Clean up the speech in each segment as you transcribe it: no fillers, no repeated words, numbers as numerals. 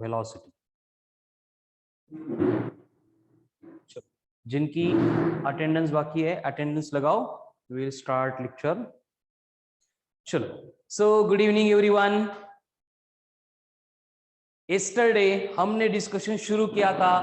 Velocity. जिनकी attendance बाकी है अटेंडेंस लगाओ, वी विल स्टार्ट लेक्चर। चलो, so good evening everyone. Yesterday हमने डिस्कशन शुरू किया था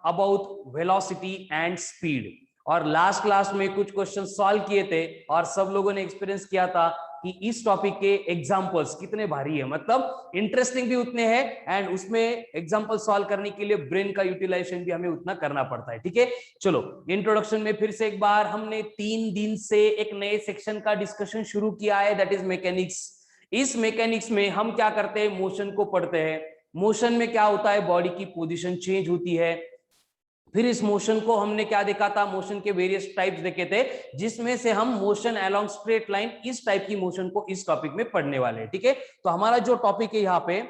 अबाउट वेलोसिटी एंड स्पीड, और लास्ट क्लास में कुछ क्वेश्चन सॉल्व किए थे और सब लोगों ने एक्सपीरियंस किया था कि इस टॉपिक के एग्जांपल्स कितने भारी है, मतलब इंटरेस्टिंग भी उतने हैं एंड उसमें एग्जांपल सॉल्व करने के लिए ब्रेन का यूटिलाइजेशन भी हमें उतना करना पड़ता है। ठीक है, चलो इंट्रोडक्शन में फिर से एक बार, हमने 3 दिन से एक नए सेक्शन का डिस्कशन शुरू किया है, दैट इज मैकेनिक्स। इस मैकेनिक्स में हम क्या करते हैं, मोशन को पढ़ते हैं। मोशन में क्या होता है, बॉडी की पोजीशन चेंज होती है। फिर इस मोशन को हमने क्या देखा था, मोशन के वेरियस टाइप्स देखे थे, जिसमें से हम मोशन अलोंग स्ट्रेट लाइन, इस टाइप की मोशन को इस टॉपिक में पढ़ने वाले हैं। ठीक है, तो हमारा जो टॉपिक है यहाँ पे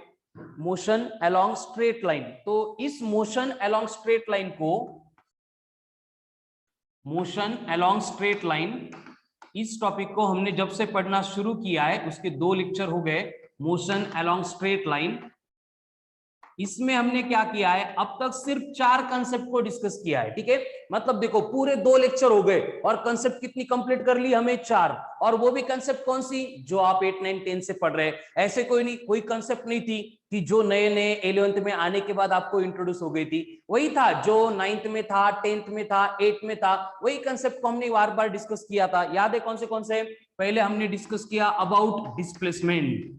मोशन अलोंग स्ट्रेट लाइन, तो इस मोशन अलोंग स्ट्रेट लाइन को, मोशन अलोंग स्ट्रेट लाइन, इस टॉपिक को हमने जब से पढ़ना शुरू किया है उसके 2 लेक्चर हो गए, मोशन अलोंग स्ट्रेट लाइन। इसमें हमने क्या किया है, अब तक सिर्फ 4 कंसेप्ट को डिस्कस किया है। ठीक है, मतलब देखो पूरे 2 लेक्चर हो गए और कंसेप्ट कितनी कंप्लीट कर ली हमें, 4, और वो भी कंसेप्ट कौन सी, जो आप 8, 9, 10 से पढ़ रहे हैं। ऐसे कोई नहीं, कोई कंसेप्ट नहीं थी कि जो नए नए 11th में आने के बाद आपको इंट्रोड्यूस हो गई थी, वही था जो 9th में था, 10th में था, 8th में था, वही कंसेप्ट को हमने बार बार डिस्कस किया था। याद है कौन से? पहले हमने डिस्कस किया अबाउट डिस्प्लेसमेंट।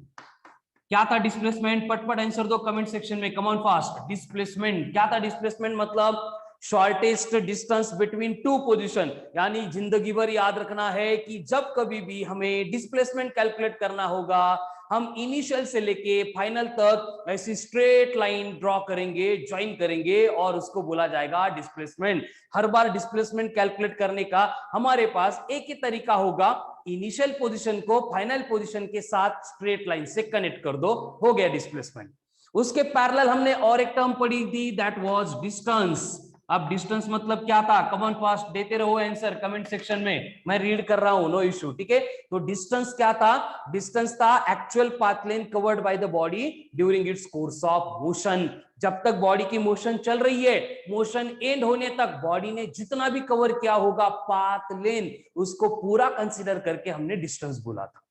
क्या था डिस्प्लेसमेंट, पटपट आंसर दो कमेंट सेक्शन में, कम ऑन फास्ट। डिस्प्लेसमेंट क्या था, डिस्प्लेसमेंट मतलब शॉर्टेस्ट डिस्टेंस बिटवीन 2 पोजीशन। यानी जिंदगी भर याद रखना है कि जब कभी भी हमें डिस्प्लेसमेंट कैलकुलेट करना होगा, हम इनिशियल से लेके फाइनल तक ऐसी स्ट्रेट लाइन ड्रॉ करेंगे, ज्वाइन करेंगे, और उसको बोला जाएगा डिस्प्लेसमेंट। हर बार डिस्प्लेसमेंट कैलकुलेट करने का हमारे पास एक ही तरीका होगा, इनिशियल पोजीशन को फाइनल पोजीशन के साथ स्ट्रेट लाइन से कनेक्ट कर दो, हो गया डिस्प्लेसमेंट। उसके पैरेलल हमने और एक टर्म पढ़ी थी, दैट वाज डिस्टेंस। अब डिस्टेंस मतलब क्या था, कम ऑन फास्ट देते रहो आंसर कमेंट सेक्शन में, मैं रीड कर रहा हूं, नो इश्यू। ठीक है, तो डिस्टेंस क्या था, डिस्टेंस था actual path length covered by the body during its course of motion. जब तक बॉडी की मोशन चल रही है, मोशन एंड होने तक बॉडी ने जितना भी कवर किया होगा पाथ लेंथ, उसको पूरा कंसीडर करके हमने डिस्टेंस बोला था।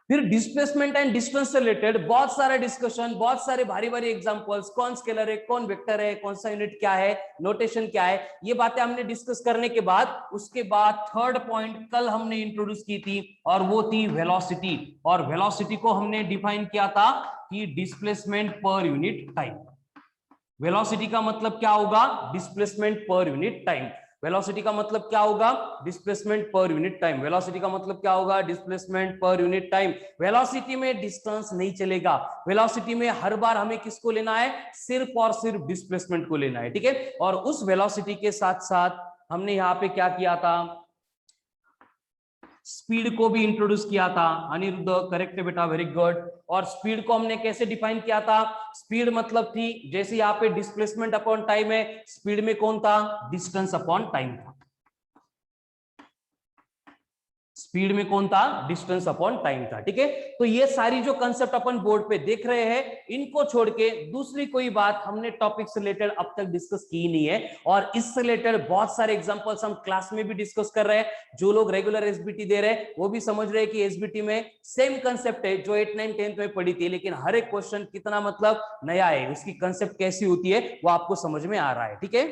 फिर डिस्प्लेसमेंट एंड डिस्टेंस से रिलेटेड बहुत सारा डिस्कशन, बहुत सारे भारी भारी एग्जांपल्स, कौन स्केलर है, कौन वेक्टर है, कौन सा यूनिट क्या है, नोटेशन क्या है, ये बातें हमने डिस्कस करने के बाद, उसके बाद थर्ड पॉइंट कल हमने इंट्रोड्यूस की थी, और वो थी वेलोसिटी। और वेलोसिटी को हमने डिफाइन किया था कि displacement per unit time. Velocity का मतलब क्या होगा, displacement per unit time. Velocity का मतलब क्या होगा, displacement per unit time. Velocity का मतलब क्या होगा, displacement per unit time. Velocity में डिस्टेंस नहीं चलेगा, वेलोसिटी में हर बार हमें किसको लेना है, सिर्फ और सिर्फ डिस्प्लेसमेंट को लेना है। ठीक है, और उस वेलोसिटी के साथ साथ हमने यहाँ पे क्या किया था, स्पीड को भी इंट्रोड्यूस किया था। अनिरुद्ध करेक्ट है बेटा, वेरी गुड। और स्पीड को हमने कैसे डिफाइन किया था, स्पीड मतलब थी, जैसे यहाँ पे डिस्प्लेसमेंट अपॉन टाइम है, स्पीड में कौन था, डिस्टेंस अपॉन टाइम था। स्पीड में कौन था, डिस्टेंस अपॉन टाइम था। ठीक है, तो ये सारी जो कंसेप्ट अपन बोर्ड पे देख रहे हैं, इनको छोड़ के दूसरी कोई बात हमने टॉपिक से रिलेटेड अब तक डिस्कस की नहीं है। और इससे रिलेटेड बहुत सारे एग्जांपल्स हम क्लास में भी डिस्कस कर रहे हैं। जो लोग रेगुलर एसबीटी दे रहे हैं वो भी समझ रहे हैं कि एसबीटी में सेम कंसेप्ट है जो 8, 9, 10 में पढ़ी थी, लेकिन हर एक क्वेश्चन कितना मतलब नया है, उसकी कंसेप्ट कैसी होती है वो आपको समझ में आ रहा है। ठीक है,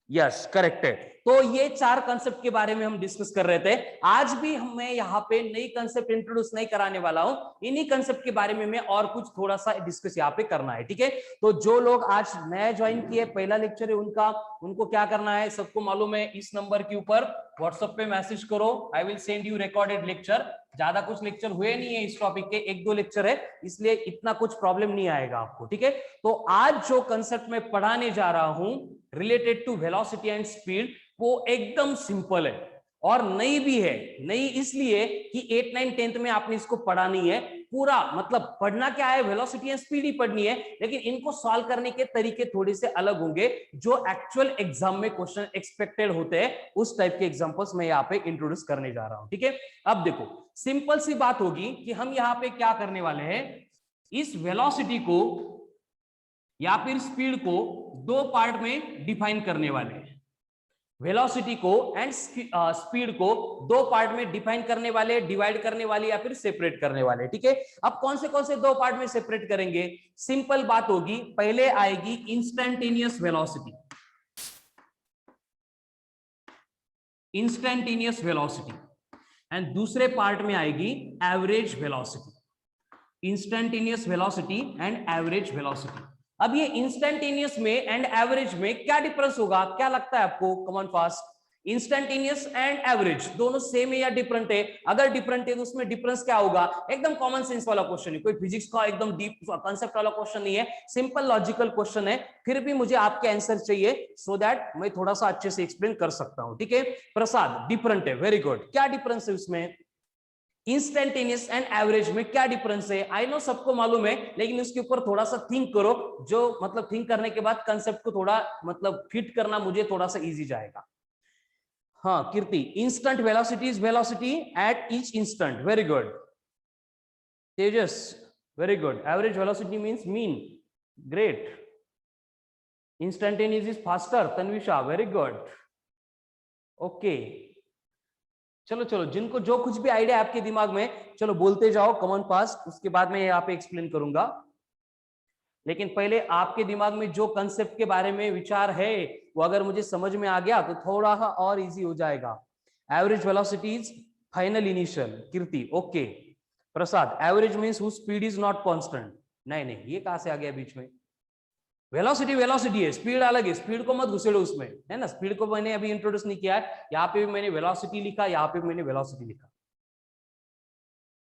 यस करेक्ट है। तो ये 4 कंसेप्ट के बारे में हम डिस्कस कर रहे थे। आज भी मैं यहाँ पे नई कंसेप्ट इंट्रोड्यूस नहीं कराने वाला हूं, इन्हीं कंसेप्ट के बारे में मैं और कुछ थोड़ा सा डिस्कस यहाँ पे करना है। ठीक है, तो जो लोग आज नया ज्वाइन किए, पहला लेक्चर है उनका, उनको क्या करना है, सबको मालूम है, इस नंबर के ऊपर व्हाट्सएप पे मैसेज करो, I will send you recorded lecture. ज्यादा कुछ लेक्चर हुए नहीं है इस टॉपिक के, 1-2 लेक्चर है, इसलिए इतना कुछ प्रॉब्लम नहीं आएगा आपको। ठीक है, तो आज जो कंसेप्ट मैं पढ़ाने जा रहा हूं related to velocity and speed, वो एकदम सिंपल है और नई भी है। नई इसलिए कि 8, 9, 10 में आपने इसको पढ़ा नहीं है पूरा, मतलब पढ़ना क्या है, वेलोसिटी एंड स्पीड ही पढ़नी है, लेकिन इनको सॉल्व करने के तरीके थोड़े से अलग होंगे, जो एक्चुअल एग्जाम में क्वेश्चन एक्सपेक्टेड होते हैं, उस टाइप के एग्जांपल्स मैं यहाँ पे इंट्रोड्यूस करने जा रहा हूं। ठीक है, अब देखो सिंपल सी बात होगी कि हम यहाँ पे क्या करने वाले हैं, इस वेलोसिटी को या फिर स्पीड को दो पार्ट में डिफाइन करने वाले हैं। वेलोसिटी को एंड स्पीड को दो पार्ट में डिफाइन करने वाले, डिवाइड करने वाले या फिर सेपरेट करने वाले। ठीक है, अब कौन से दो पार्ट में सेपरेट करेंगे? सिंपल बात होगी, पहले आएगी instantaneous velocity, instantaneous velocity, and दूसरे पार्ट में आएगी average velocity. Instantaneous velocity and average velocity. अब ये इंस्टेंटेनियस में एंड एवरेज में क्या डिफरेंस होगा, क्या लगता है आपको? Come on fast. Instantaneous and average दोनों सेम है या डिफरेंट है? अगर डिफरेंट है तो उसमें डिफरेंस क्या होगा? एकदम कॉमन सेंस वाला क्वेश्चन है, कोई फिजिक्स का एकदम डीप कॉन्सेप्ट वाला क्वेश्चन नहीं है, सिंपल लॉजिकल क्वेश्चन है। फिर भी मुझे आपके आंसर चाहिए सो दैट मैं थोड़ा सा अच्छे से एक्सप्लेन कर सकता हूं। ठीक है प्रसाद, डिफरेंट है, वेरी गुड। क्या डिफरेंस है उसमें? इंस्टेंटेनियस एंड एवरेज में क्या डिफरेंस है? आई नो सबको मालूम है, लेकिन उसके ऊपर थोड़ा सा थिंक करो, जो मतलब थिंक करने के बाद कंसेप्ट को थोड़ा मतलब फिट करना मुझे थोड़ा सा इजी जाएगा। हाँ Kirti, instant velocity is velocity at each instant, very good. Tejas, very good. Average velocity means mean, great. Instantaneous is faster, Tanvisha, very good. Okay चलो चलो, जिनको जो कुछ भी आइडिया आपके दिमाग में, चलो बोलते जाओ कॉमन फास्ट, उसके बाद में यहाँ पे एक्सप्लेन करूंगा। लेकिन पहले आपके दिमाग में जो कंसेप्ट के बारे में विचार है वो अगर मुझे समझ में आ गया तो थोड़ा सा और इजी हो जाएगा। Average velocity is final initial, Kirti okay. Prasad, average means whose speed is not constant. नहीं नहीं, ये कहां से आ गया बीच में? वेलोसिटी वेलोसिटी है, स्पीड अलग है, स्पीड को मत घुसेड़ो उसमें, है ना। स्पीड को मैंने अभी इंट्रोड्यूस नहीं किया है, यहाँ पे भी मैंने वेलोसिटी लिखा, यहाँ पे भी मैंने वेलोसिटी लिखा।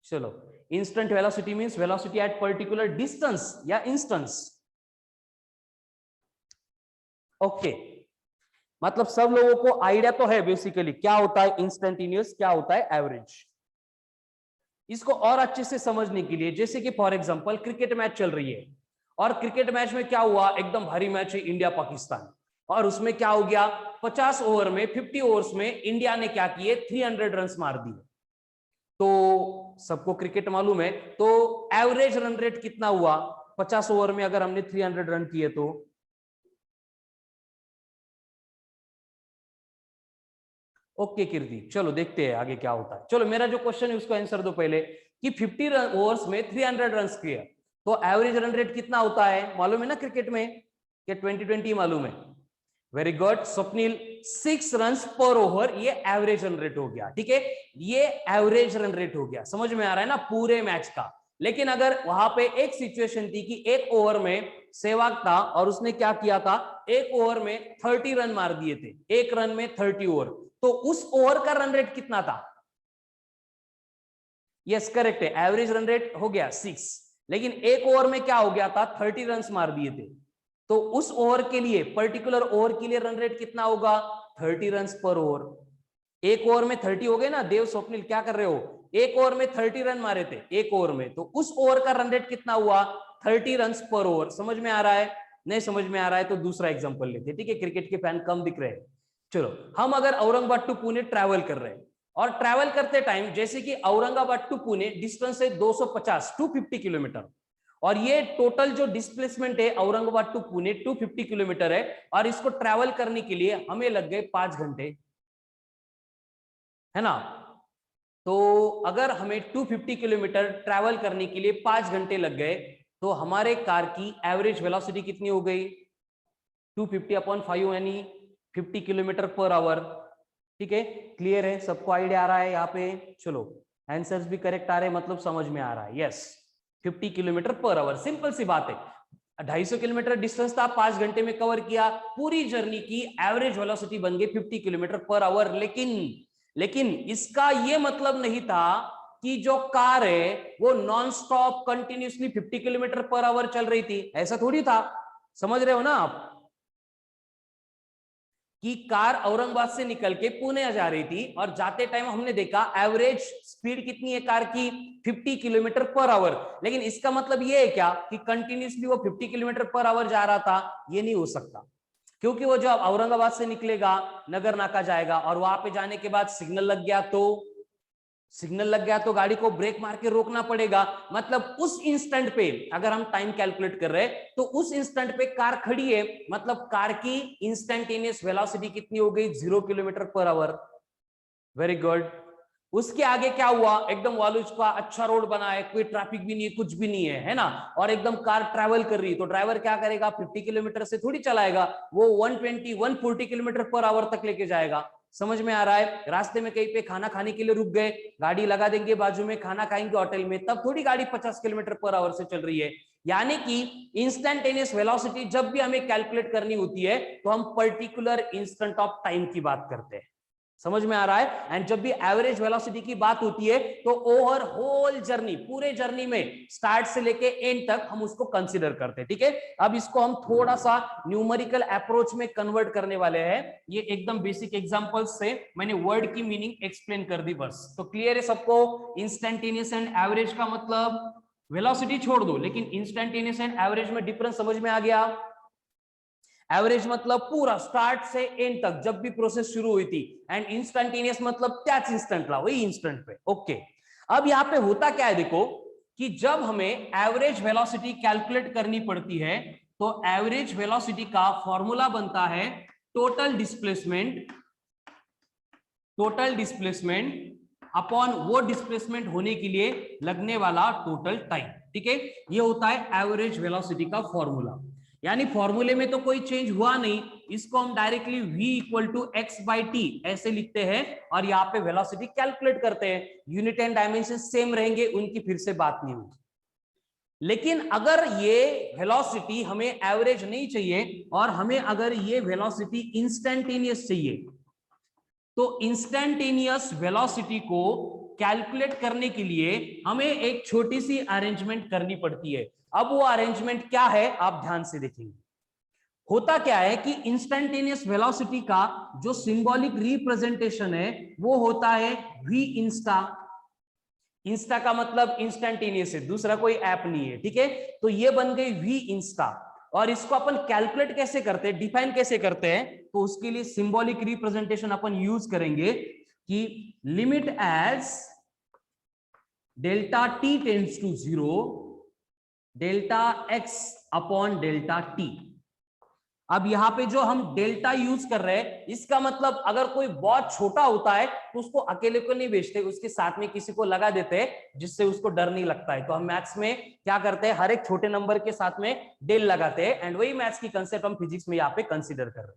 चलो, instant velocity means velocity at particular distance या इंस्टेंस। ओके, मतलब सब लोगों को आइडिया तो है बेसिकली क्या होता है इंस्टेंटेनियस, क्या होता है एवरेज। इसको और अच्छे से समझने के लिए, जैसे कि फॉर एग्जांपल क्रिकेट मैच चल रही है, और क्रिकेट मैच में क्या हुआ, एकदम भारी मैच है इंडिया पाकिस्तान, और उसमें क्या हो गया, 50 ओवर में 50 ओवर्स में इंडिया ने क्या किए, 300 रन मार दिए। तो सबको क्रिकेट मालूम है, तो एवरेज रन रेट कितना हुआ 50 ओवर में अगर हमने 300 रन किए तो? ओके कीर्ति, चलो देखते हैं आगे क्या होता है। चलो मेरा जो क्वेश्चन है उसको आंसर दो पहले, कि 50 ओवर्स में 300 रन किए तो एवरेज रन रेट कितना होता है? मालूम है ना क्रिकेट में, कि 2020 मालूम है। वेरी गुड स्वप्निल, 6 रन पर ओवर, ये एवरेज रन रेट हो गया। ठीक है, ये एवरेज रन रेट हो गया, समझ में आ रहा है ना पूरे मैच का। लेकिन अगर वहां पे एक सिचुएशन थी कि एक ओवर में सहवाग था और उसने क्या किया था, एक ओवर में 30 रन मार दिए थे, एक रन में 30 ओवर, तो उस ओवर का रन रेट कितना था? यस करेक्ट है, एवरेज रन रेट हो गया 6, लेकिन एक ओवर में क्या हो गया था, 30 रन मार दिए थे, तो उस ओवर के लिए, पर्टिकुलर ओवर के लिए रन रेट कितना होगा, 30 रन पर ओवर। एक ओवर में 30 हो गए ना, देव स्वप्निल क्या कर रहे हो, एक ओवर में 30 रन मारे थे एक ओवर में, तो उस ओवर का रन रेट कितना हुआ, 30 रन पर ओवर। समझ में आ रहा है? नहीं समझ में आ रहा है तो दूसरा एग्जांपल लेते हैं। ठीक है, क्रिकेट के फैन कम दिख रहे हैं। चलो, हम अगर औरंगाबाद टू पुणे ट्रैवल कर रहे हैं, और ट्रैवल करते टाइम जैसे कि औरंगाबाद टू पुणे डिस्टेंस है 250 250 किलोमीटर, और ये टोटल जो डिस्प्लेसमेंट है औरंगाबाद टू पुणे 250 किलोमीटर है, और इसको ट्रैवल करने के लिए हमें लग गए 5 घंटे, है ना। तो अगर हमें 250 किलोमीटर ट्रैवल करने के लिए 5 घंटे लग गए, तो हमारे कार की एवरेज वेलोसिटी कितनी हो गई, 250/5 यानी 50 किलोमीटर पर आवर। ठीक है, क्लियर है, सबको आइडिया आ रहा है यहाँ पे? चलो, आंसर्स भी करेक्ट आ रहे हैं, मतलब समझ में आ रहा है। Yes, 50 kilometre per hour, simple सी बात है। 250 किलोमीटर डिस्टेंस था, 5 घंटे में कवर किया, पूरी जर्नी की एवरेज वेलोसिटी बन गई 50 किलोमीटर पर आवर। लेकिन इसका ये मतलब नहीं था कि जो कार है वो non stop continuously 50 kilometre per our चल रही थी, ऐसा थोड़ी था। समझ रहे हो ना आप, कि कार औरंगाबाद से निकल के पुणे जा रही थी, और जाते टाइम हमने देखा एवरेज स्पीड कितनी है कार की, 50 किलोमीटर पर आवर। लेकिन इसका मतलब ये है क्या कि कंटिन्यूसली वो 50 किलोमीटर पर आवर जा रहा था? ये नहीं हो सकता, क्योंकि वो जब औरंगाबाद से निकलेगा, नगर नाका जाएगा, और वहां पे जाने के बाद सिग्नल लग गया तो सिग्नल लग गया तो गाड़ी को ब्रेक मार के रोकना पड़ेगा, मतलब उस इंस्टेंट पे अगर हम टाइम कैलकुलेट कर रहे हैं तो उस इंस्टेंट पे कार खड़ी है, मतलब कार की इंस्टेंटेनियस वेलोसिटी कितनी हो गई, 0 kilometre per our. Very good. उसके आगे क्या हुआ, एकदम वालुज का अच्छा रोड बना है, कोई ट्रैफिक भी नहीं है, कुछ भी नहीं है ना, और एकदम कार ट्रैवल कर रही है, तो ड्राइवर क्या करेगा, 50 किलोमीटर से थोड़ी चलाएगा, वो 120 140 किलोमीटर पर आवर तक लेके जाएगा। समझ में आ रहा है? रास्ते में कहीं पे खाना खाने के लिए रुक गए, गाड़ी लगा देंगे बाजू में, खाना खाएंगे होटल में, तब थोड़ी गाड़ी 50 किलोमीटर पर आवर से चल रही है। यानी कि इंस्टेंटेनियस वेलोसिटी जब भी हमें कैलकुलेट करनी होती है तो हम पर्टिकुलर इंस्टेंट ऑफ टाइम की बात करते हैं। समझ में आ रहा है? एंड जब भी एवरेज वेलोसिटी की बात होती है तो ओवर होल जर्नी, पूरे जर्नी में स्टार्ट से लेके एंड तक हम उसको कंसीडर करते हैं। ठीक है, अब इसको हम थोड़ा सा न्यूमेरिकल अप्रोच में कन्वर्ट करने वाले हैं। ये एकदम बेसिक एग्जांपल्स से मैंने वर्ड की मीनिंग एक्सप्लेन कर दी बस। तो क्लियर है सबको? इंस्टेंटेनियस एंड एवरेज का मतलब, वेलोसिटी छोड़ दो, लेकिन इंस्टेंटेनियस एंड एवरेज में डिफरेंस समझ में आ गया? एवरेज मतलब पूरा स्टार्ट से एंड तक जब भी प्रोसेस शुरू हुई थी, एंड इंस्टेंटेनियस मतलब त्याच इंस्टेंटला, वही इंस्टेंट पे। ओके, अब यहां पे होता क्या है देखो, कि जब हमें एवरेज वेलोसिटी कैलकुलेट करनी पड़ती है तो एवरेज वेलोसिटी का फॉर्मूला बनता है टोटल डिस्प्लेसमेंट अपॉन वो डिस्प्लेसमेंट होने के लिए लगने वाला टोटल टाइम। ठीक है, ये होता है एवरेज वेलोसिटी का फॉर्मूला। यानी फॉर्मूले में तो कोई चेंज हुआ नहीं, इसको हम directly v equal to x by t ऐसे लिखते हैं और यहाँ पे वेलोसिटी कैलकुलेट करते हैं। यूनिट एंड डायमेंशन सेम रहेंगे, उनकी फिर से बात नहीं होगी। लेकिन अगर ये वेलोसिटी हमें एवरेज नहीं चाहिए और हमें अगर ये वेलोसिटी इंस्टेंटेनियस चाहिए, तो इंस्टेंटेनियस वेलोसिटी को कैलकुलेट करने के लिए हमें एक छोटी सी अरेंजमेंट करनी पड़ती है। अब वो अरेंजमेंट क्या है आप ध्यान से देखेंगे। होता क्या है कि इंस्टेंटेनियस वेलोसिटी का जो सिंबॉलिक रिप्रेजेंटेशन है वो होता है वी इंस्टा। इंस्टा का मतलब इंस्टेंटेनियस है, दूसरा कोई ऐप नहीं है। ठीक है, तो ये बन गई वी इंस्टा। और इसको अपन कैलकुलेट कैसे करते हैं, डिफाइन कैसे करते हैं, तो उसके लिए सिंबॉलिक रिप्रेजेंटेशन अपन यूज करेंगे कि limit as delta t tends to 0 delta x upon delta t. अब यहां पे जो हम डेल्टा यूज कर रहे हैं, इसका मतलब अगर कोई बहुत छोटा होता है तो उसको अकेले को नहीं बेचते, उसके साथ में किसी को लगा देते हैं जिससे उसको डर नहीं लगता है। तो हम मैथ्स में क्या करते हैं, हर एक छोटे नंबर के साथ में डेल लगाते हैं, एंड वही मैथ्स की कंसेप्ट हम फिजिक्स में यहाँ पे कंसिडर कर रहे हैं।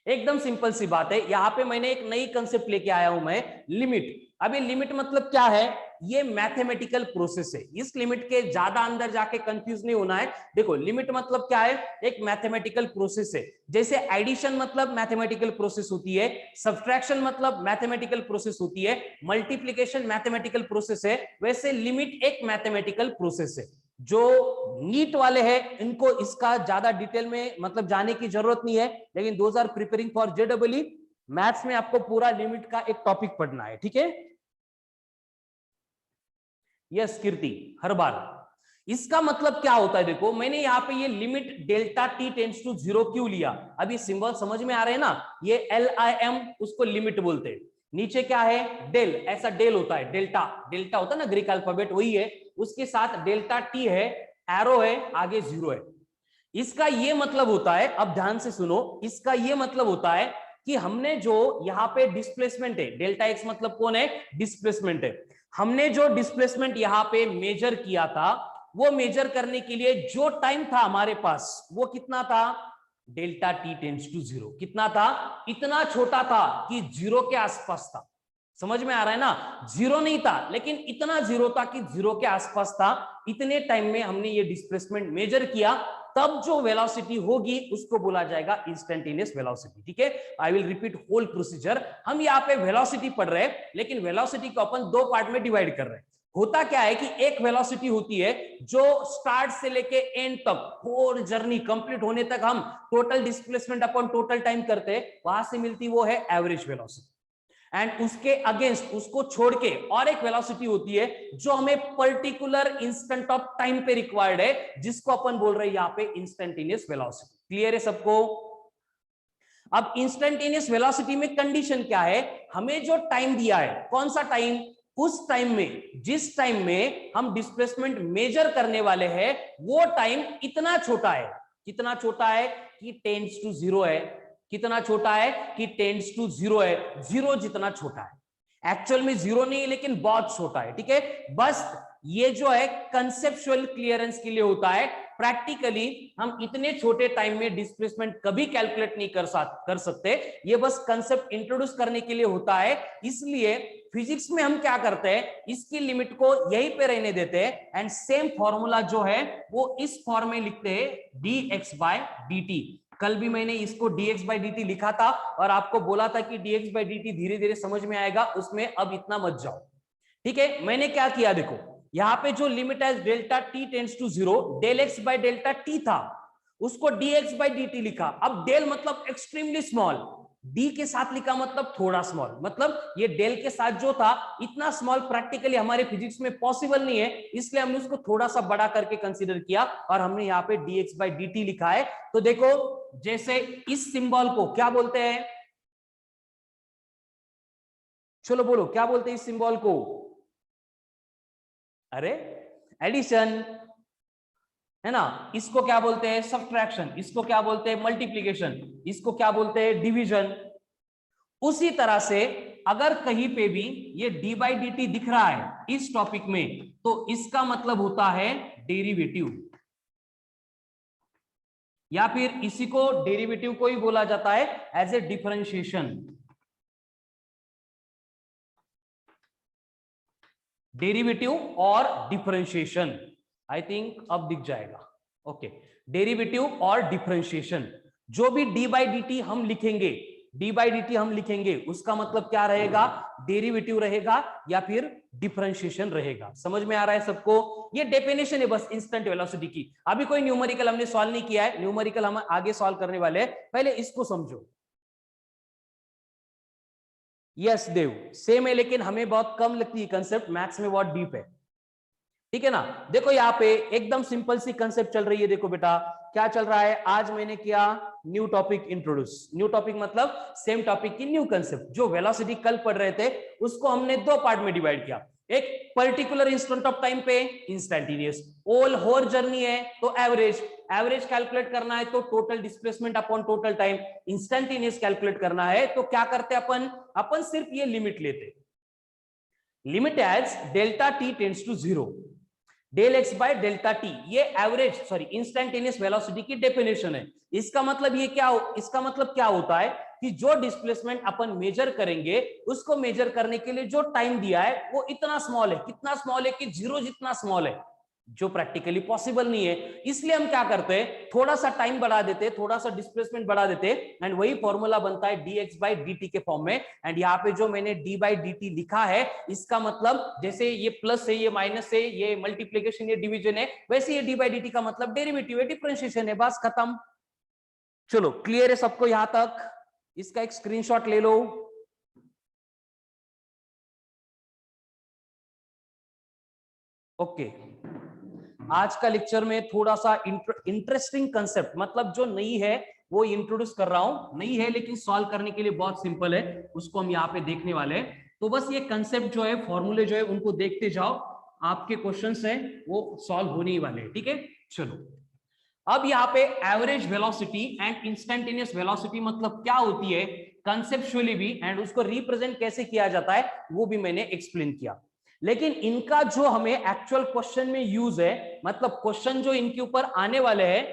एकदम सिंपल सी बात है। यहाँ पे मैंने एक नई कंसेप्ट लेके आया हूं मैं, लिमिट। अब ये लिमिट मतलब क्या है, ये मैथमेटिकल प्रोसेस है। इस लिमिट के ज्यादा अंदर जाके कंफ्यूज नहीं होना है। देखो लिमिट मतलब क्या है, एक मैथमेटिकल प्रोसेस है। जैसे एडिशन मतलब मैथमेटिकल प्रोसेस होती है, सब्ट्रैक्शन मतलब मैथमेटिकल प्रोसेस होती है, मल्टीप्लिकेशन मैथमेटिकल प्रोसेस है, वैसे लिमिट एक मैथमेटिकल प्रोसेस है। जो नीट वाले हैं इनको इसका ज्यादा डिटेल में मतलब जाने की जरूरत नहीं है, लेकिन those are preparing for J W maths में आपको पूरा लिमिट का एक टॉपिक पढ़ना है। ठीक है, यस कीर्ति, हर बार। इसका मतलब क्या होता है, देखो मैंने यहाँ पे ये limit delta t tends to 0 क्यों लिया, अब ये सिंबल समझ में आ रहे हैं ना, ये LIM उसको लिमिट बोलते हैं। नीचे क्या है, डेल, ऐसा डेल होता है, डेल्टा डेल्टा होता है ना ग्रीक अल्फाबेट, वही है, उसके साथ डेल्टा टी है, एरो है, आगे 0 है। इसका ये मतलब होता है, अब ध्यान से सुनो, इसका ये मतलब होता है कि हमने जो यहाँ पे डिस्प्लेसमेंट है, डेल्टा एक्स मतलब कौन है, डिस्प्लेसमेंट है, हमने जो डिस्प्लेसमेंट यहाँ पे मेजर किया था, वो मेजर करने के लिए जो टाइम था हमारे पास वो कितना था, डेल्टा टी टेंड्स टू 0। कितना था, इतना छोटा था कि 0 के आसपास था। समझ में आ रहा है ना, 0 नहीं था लेकिन इतना 0 था कि 0 के आसपास था। इतने टाइम में हमने ये डिस्प्लेसमेंट मेजर किया, तब जो वेलोसिटी होगी उसको बोला जाएगा इंस्टेंटेनियस वेलोसिटी। ठीक है, I will repeat whole procedure. हम यहाँ पे वेलोसिटी पढ़ रहे हैं, लेकिन वेलोसिटी को अपन दो पार्ट में डिवाइड कर रहे हैं। होता क्या है कि एक वेलोसिटी होती है जो स्टार्ट से लेके एंड तक, होल जर्नी कंप्लीट होने तक हम टोटल डिस्प्लेसमेंट अपन टोटल टाइम करते हैं, वहां से मिलती वो है एवरेज वेलोसिटी। एंड उसके अगेंस्ट, उसको छोड़ के और एक वेलोसिटी होती है जो हमें पर्टिकुलर इंस्टेंट ऑफ टाइम पे रिक्वायर्ड है, जिसको अपन बोल रहे हैं यहाँ पे इंस्टेंटेनियस वेलोसिटी। क्लियर है सबको? अब इंस्टेंटेनियस वेलोसिटी में कंडीशन क्या है, हमें जो टाइम दिया है, कौन सा टाइम, उस टाइम में, जिस टाइम में हम डिस्प्लेसमेंट मेजर करने वाले हैं, वो टाइम इतना छोटा है, कितना छोटा है कि टेंड्स टू जीरो है, कितना छोटा है कि टेंड्स टू जीरो है, जीरो जितना छोटा है, एक्चुअल में जीरो नहीं है लेकिन बहुत छोटा है, ठीक है। बस ये जो है कंसेप्चुअल क्लियरेंस के लिए होता है, प्रैक्टिकली हम इतने छोटे टाइम में डिस्प्लेसमेंट कभी कैलकुलेट नहीं कर सकते, ये बस कंसेप्ट इंट्रोड्यूस करने के लिए होता है। इसलिए फिजिक्स में हम क्या करते हैं, इसकी लिमिट को यहीं पे रहने देते हैं एंड सेम फॉर्मूला जो है वो इस फॉर्म में लिखते हैं, dx by dt। कल भी मैंने इसको dx by dt लिखा था और आपको बोला था कि dx by dt धीरे धीरे समझ में आएगा, उसमें अब इतना मत जाओ, ठीक है। मैंने क्या किया, देखो यहां पे जो लिमिट है delta t tends to zero, del x by delta t था, उसको dx by dt लिखा। अब डेल मतलब एक्सट्रीमली स्मॉल, डी के साथ लिखा मतलब थोड़ा स्मॉल, मतलब ये डेल के साथ जो था इतना स्मॉल प्रैक्टिकली हमारे फिजिक्स में पॉसिबल नहीं है, इसलिए हमने उसको थोड़ा सा बड़ा करके कंसीडर किया और हमने यहाँ पे dx by dt लिखा है। तो देखो जैसे इस सिंबल को क्या बोलते हैं, चलो बोलो क्या बोलते हैं इस सिंबल को, अरे एडिशन है ना, इसको क्या बोलते हैं सब्ट्रैक्शन, इसको क्या बोलते हैं मल्टीप्लिकेशन, इसको क्या बोलते हैं डिवीजन। उसी तरह से अगर कहीं पे भी ये डी बाई डी टी दिख रहा है इस टॉपिक में, तो इसका मतलब होता है डेरिवेटिव, या फिर इसी को डेरिवेटिव को ही बोला जाता है एज ए डिफरेंशिएशन, डेरिवेटिव और डिफरेंशिएशन। आई थिंक अब दिख जाएगा, ओके। डेरिवेटिव और डिफरेंशिएशन, जो भी डी बाई डी टी हम लिखेंगे, डी बाई डी टी हम लिखेंगे, उसका मतलब क्या रहेगा, डेरिवेटिव रहेगा या फिर डिफरेंशिएशन रहेगा। समझ में आ रहा है सबको, ये डेफिनेशन है बस इंस्टेंट वेलोसिटी की। अभी कोई न्यूमेरिकल हमने सॉल्व नहीं किया है, न्यूमेरिकल हम आगे सॉल्व करने वाले हैं, पहले इसको समझो। यस देव, सेम है लेकिन हमें बहुत कम लगती है कंसेप्ट, मैथ्स में बहुत डीप है, ठीक है ना। देखो यहाँ पे एकदम सिंपल सी कंसेप्ट चल रही है, देखो बेटा क्या चल रहा है, आज मैंने किया new topic introduce, new topic मतलब सेम टॉपिक की न्यू कंसेप्ट। जो वेलोसिटी कल पढ़ रहे थे उसको हमने दो पार्ट में डिवाइड किया, एक पर्टिकुलर इंस्टेंट ऑफ टाइम पे इंस्टैंटेनियस, ऑल होल जर्नी है तो एवरेज, एवरेज कैलकुलेट करना है तो total displacement upon total time, instantaneous calculate करना है तो क्या करते अपन सिर्फ ये लिमिट लेते, limit as delta t tends to zero, del x by delta t, ये एवरेज सॉरी इंस्टैंटेनियस वेलोसिटी की डेफिनेशन है। इसका मतलब ये क्या इसका मतलब क्या होता है कि जो डिस्प्लेसमेंट अपन मेजर करेंगे, उसको मेजर करने के लिए जो टाइम दिया है वो इतना स्मॉल है, कितना स्मॉल है कि जीरो जितना स्मॉल है, जो प्रैक्टिकली पॉसिबल नहीं है। इसलिए हम क्या करते हैं, थोड़ा सा टाइम बढ़ा देते, थोड़ा सा डिस्प्लेसमेंट बढ़ा देते एंड वही फॉर्मूला बनता है dx by dt के फॉर्म में। एंड यहाँ पे जो मैंने d by dt लिखा है, इसका मतलब जैसे ये प्लस है, ये माइनस है, ये मल्टीप्लिकेशन, ये डिवीजन है, वैसे ये d by dt का मतलब डेरिवेटिव है, डिफरेंशिएशन है, बस खत्म। चलो क्लियर है सबको यहां तक, इसका एक स्क्रीनशॉट ले लो। ओके, आज का लेक्चर में थोड़ा सा इंटरेस्टिंग कंसेप्ट, मतलब जो नई है वो इंट्रोड्यूस कर रहा हूं, नई है लेकिन सॉल्व करने के लिए बहुत सिंपल है, उसको हम यहाँ पे देखने वाले हैं। तो बस ये कंसेप्ट जो है, फॉर्मूले जो है उनको देखते जाओ, आपके क्वेश्चंस हैं वो सॉल्व होने ही वाले हैं, ठीक है। चलो अब यहाँ पे average velocity and instantaneous velocity मतलब क्या होती है कंसेप्चुअली भी, एंड उसको रिप्रेजेंट कैसे किया जाता है वो भी मैंने एक्सप्लेन किया। लेकिन इनका जो हमें एक्चुअल क्वेश्चन में यूज है, मतलब क्वेश्चन जो इनके ऊपर आने वाले हैं,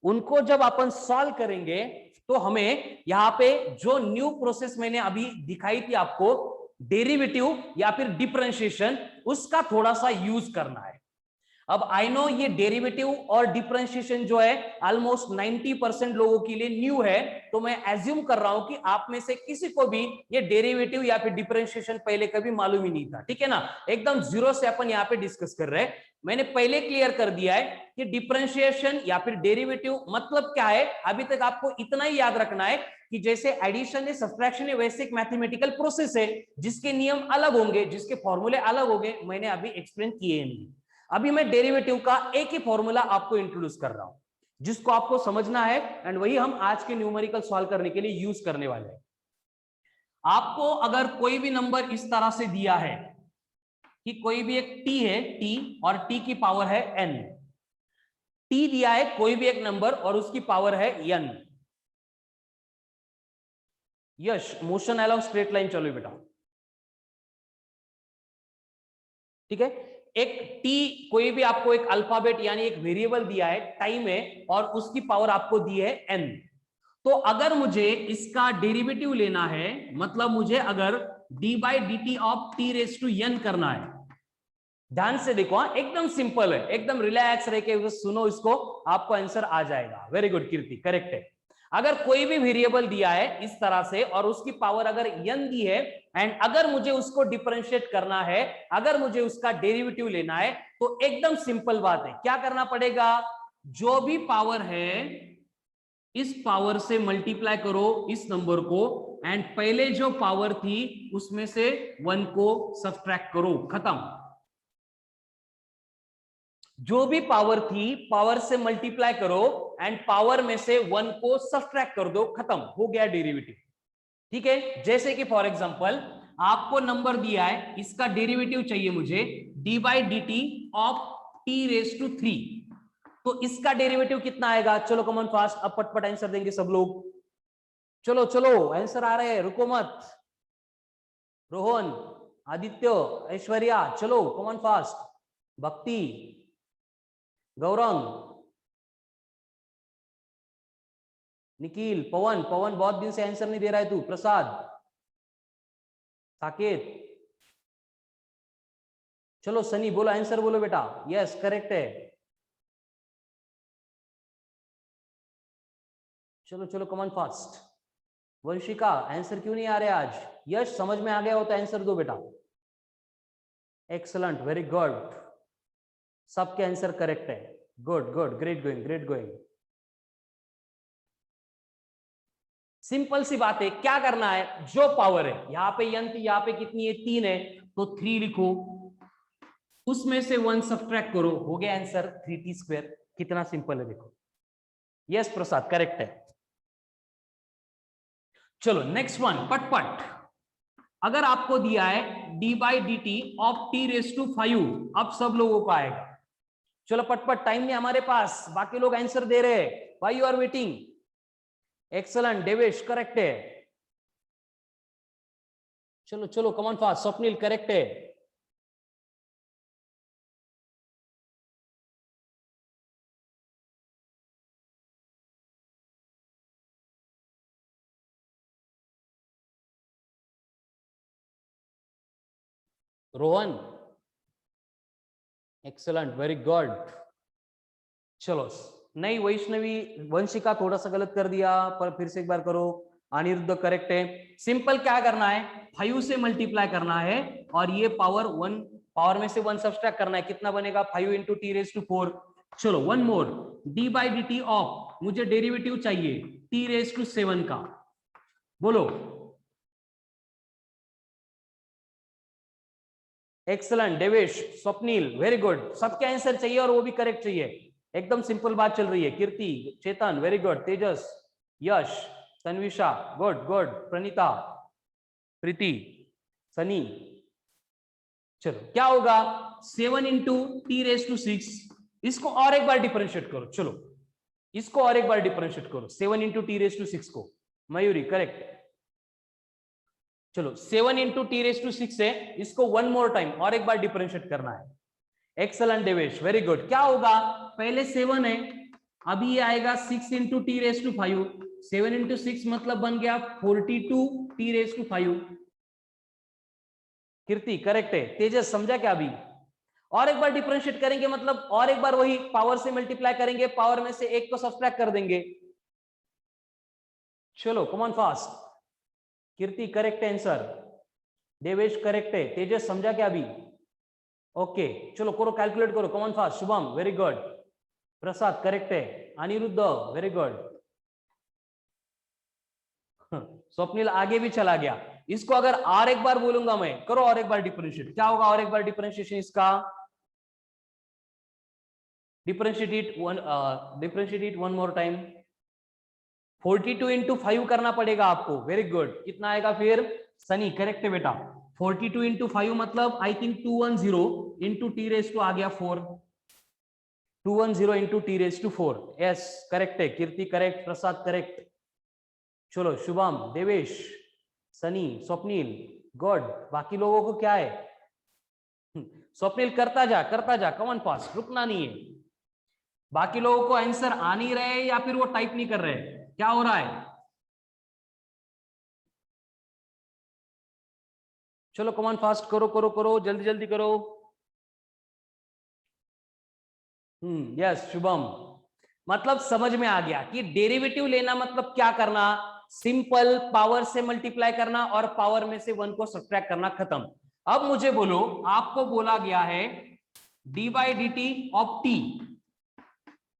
उनको जब अपन सॉल्व करेंगे तो हमें यहाँ पे जो न्यू प्रोसेस मैंने अभी दिखाई थी आपको, डेरिवेटिव या फिर डिफरेंशिएशन, उसका थोड़ा सा यूज करना है। अब आई नो ये डेरिवेटिव और डिफरेंशिएशन जो है ऑलमोस्ट 90% लोगों के लिए न्यू है, तो मैं एज्यूम कर रहा हूं कि आप में से किसी को भी ये डेरिवेटिव या फिर डिफरेंशिएशन पहले कभी मालूम ही नहीं था, ठीक है ना। एकदम जीरो से अपन यहाँ पे डिस्कस कर रहे हैं। मैंने पहले क्लियर कर दिया है कि डिफरेंशिएशन या फिर डेरिवेटिव मतलब क्या है। अभी तक आपको इतना ही याद रखना है कि जैसे एडिशन है, सब्ट्रैक्शन है, वैसे एक मैथमेटिकल प्रोसेस है जिसके नियम अलग होंगे, जिसके फॉर्मूले अलग होंगे, मैंने अभी एक्सप्लेन किए नहीं। अभी मैं डेरिवेटिव का एक ही फॉर्मूला आपको इंट्रोड्यूस कर रहा हूं जिसको आपको समझना है, एंड वही हम आज के न्यूमेरिकल सॉल्व करने के लिए यूज करने वाले हैं। आपको अगर कोई भी नंबर इस तरह से दिया है, कि कोई भी एक t है, t और t की पावर है n, t दिया है कोई भी एक नंबर और उसकी पावर है n। यश, मोशन अलोंग स्ट्रेट लाइन, चलो बेटा, ठीक है। एक t, कोई भी आपको एक अल्फाबेट यानी एक वेरिएबल दिया है टाइम में और उसकी पावर आपको दी है n। तो अगर मुझे इसका डेरिवेटिव लेना है, मतलब मुझे अगर d by d t of t raise to n करना है, ध्यान से देखो, हाँ एकदम सिंपल है, एकदम रिलैक्स रह के सुनो इसको, आपको आंसर आ जाएगा। वेरी गुड कीर्ति, करेक्ट है। अगर कोई भी वेरिएबल दिया है इस तरह से और उसकी पावर अगर n दी है एंड अगर मुझे उसको डिफरेंशिएट करना है, अगर मुझे उसका डेरिवेटिव लेना है, तो एकदम सिंपल बात है, क्या करना पड़ेगा, जो भी पावर है इस पावर से मल्टीप्लाई करो इस नंबर को एंड पहले जो पावर थी उसमें से 1 को सब्ट्रैक्ट करो, खत्म। जो भी पावर थी पावर से मल्टीप्लाई करो एंड पावर में से 1 को सब्ट्रैक्ट कर दो, खत्म, हो गया डेरिवेटिव। ठीक है, जैसे कि फॉर एग्जांपल आपको नंबर दिया है, इसका डेरिवेटिव चाहिए मुझे d by d t of t raise to 3, तो इसका डेरिवेटिव कितना आएगा, चलो कमन फास्ट, अब पटपट आंसर देंगे सब लोग, चलो चलो आंसर आ रहे हैं, रुको मत, रोहन, आदित्य, ऐश्वर्या, चलो कमन फास्ट, भक्ति, गौरंग, निखिल, पवन, पवन बहुत दिन से आंसर नहीं दे रहा है तू, प्रसाद, साकेत, चलो सनी बोलो आंसर बोलो बेटा, यस करेक्ट है, चलो चलो कमन फास्ट, वंशिका आंसर क्यों नहीं आ रहे आज, यश समझ में आ गया हो तो आंसर दो बेटा, एक्सलेंट, वेरी गुड, सबके आंसर करेक्ट है, good good, great going, great going. Simple सी बात है, क्या करना है, जो पावर है यहां पे n थी, यहां पे कितनी है 3 है, तो 3 लिखो, उसमें से 1 सब्ट्रैक्ट करो, हो गया आंसर 3t²। कितना सिंपल है देखो, यस प्रसाद करेक्ट है। चलो नेक्स्ट वन, पटपट, अगर आपको दिया है d by d t of t raise to 5, अब सब लोगों को आएगा, चलो पटपट, टाइम नहीं हमारे पास, बाकी लोग आंसर दे रहे हैं, why you are waiting, excellent, Devesh correct है, चलो चलो कमॉन फास्ट, स्वप्निल करेक्ट है, रोहन एक्सलेंट, वेरी गुड, चलो नहीं, वैष्णवी, वंशिका थोड़ा सा गलत कर दिया, पर फिर से एक बार करो, अनिरुद्ध करेक्ट है। सिंपल क्या करना है, 5 से मल्टीप्लाई करना है और ये पावर 1, पावर में से 1 सब्ट्रैक्ट करना है, कितना बनेगा 5 इंटू टी रेस टू 4। चलो one more, d by d t of, मुझे डेरिवेटिव चाहिए टी रेस टू 7 का, बोलो, excellent, Devesh, Swapnil, very good, सबके आंसर चाहिए और वो भी करेक्ट चाहिए, एकदम सिंपल बात चल रही है, कीर्ति, चेतन वेरी गुड, तेजस, यश, तन्विशा गुड गुड, प्रणीता, प्रीति, सनी, चलो क्या होगा 7 इंटू टी रेस टू 6, इसको और एक बार डिफरेंशिएट करो, चलो इसको और एक बार डिफरेंशिएट करो, 7 इंटू टी रेस टू 6 को, मयूरी करेक्ट, चलो 7 इंटू टी रेस टू 6 है, इसको 1 मोर टाइम और एक बार डिफरेंशिएट करना है, एक्सलेंट देवेश, वेरी गुड, क्या होगा, पहले 7 है, अभी ये आएगा 6 into T raise to 5, 7 into 6 मतलब बन गया 42 t raise to 5, Kirti correct है, तेजस समझा क्या अभी, और एक बार डिफरेंशिएट करेंगे मतलब और एक बार वही पावर से मल्टीप्लाई करेंगे, पावर में से 1 को सब्ट्रैक्ट कर देंगे, चलो come on fast, Kirti correct answer, Devesh correct है, तेजस समझा क्या अभी, ओके चलो करो, कैलकुलेट करो, कम on fast, Shubham very good, Prasad correct है, अनिरुद्ध वेरी गुड, स्वप्निल आगे भी चला गया, इसको अगर और एक बार बोलूंगा मैं, करो और एक बार डिफरेंशिएट, क्या होगा और एक बार डिफरेंशिएशन इसका, differentiate it one more time, 42 into 5 करना पड़ेगा आपको, वेरी गुड, कितना आएगा फिर, सनी करेक्ट है बेटा, 42 इंटू 5 मतलब I think 210 into T raise to आ गया 4, 210 into T raise to 4। Yes correct है, कीर्ति करेक्ट, प्रसाद करेक्ट। चलो शुभम, देवेश, सनी, स्वप्निल गुड। बाकी लोगों को क्या है? स्वप्निल करता जा, कमन फास्ट, रुकना नहीं है। बाकी लोगों को आंसर आ नहीं रहे या फिर वो टाइप नहीं कर रहे, क्या हो रहा है? चलो कमान फास्ट करो करो करो, जल्दी जल्दी करो। यस शुभम, मतलब समझ में आ गया कि डेरिवेटिव लेना मतलब क्या करना, सिंपल पावर से मल्टीप्लाई करना और पावर में से 1 को सब्ट्रैक्ट करना, खत्म। अब मुझे बोलो, आपको बोला गया है d by d t of T,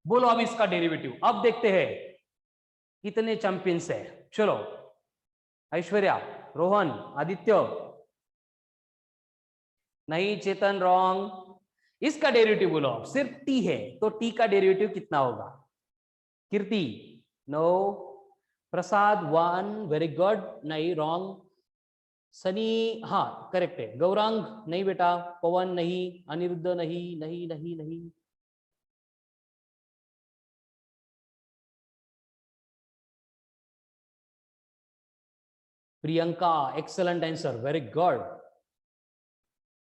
बोलो अब इसका डेरिवेटिव। अब देखते हैं कितने चैंपियंस है। चलो ऐश्वर्या, रोहन, आदित्य, नहीं चेतन रॉन्ग। इसका डेरिवेटिव बोलो, सिर्फ टी है तो टी का डेरिवेटिव कितना होगा? कीर्ति नो, प्रसाद 1 वेरी गुड, नहीं रॉन्ग। सनी हाँ करेक्ट है, गौरांग नहीं बेटा, पवन नहीं, अनिरुद्ध नहीं, नहीं नहीं नहीं। Priyanka excellent answer, very good.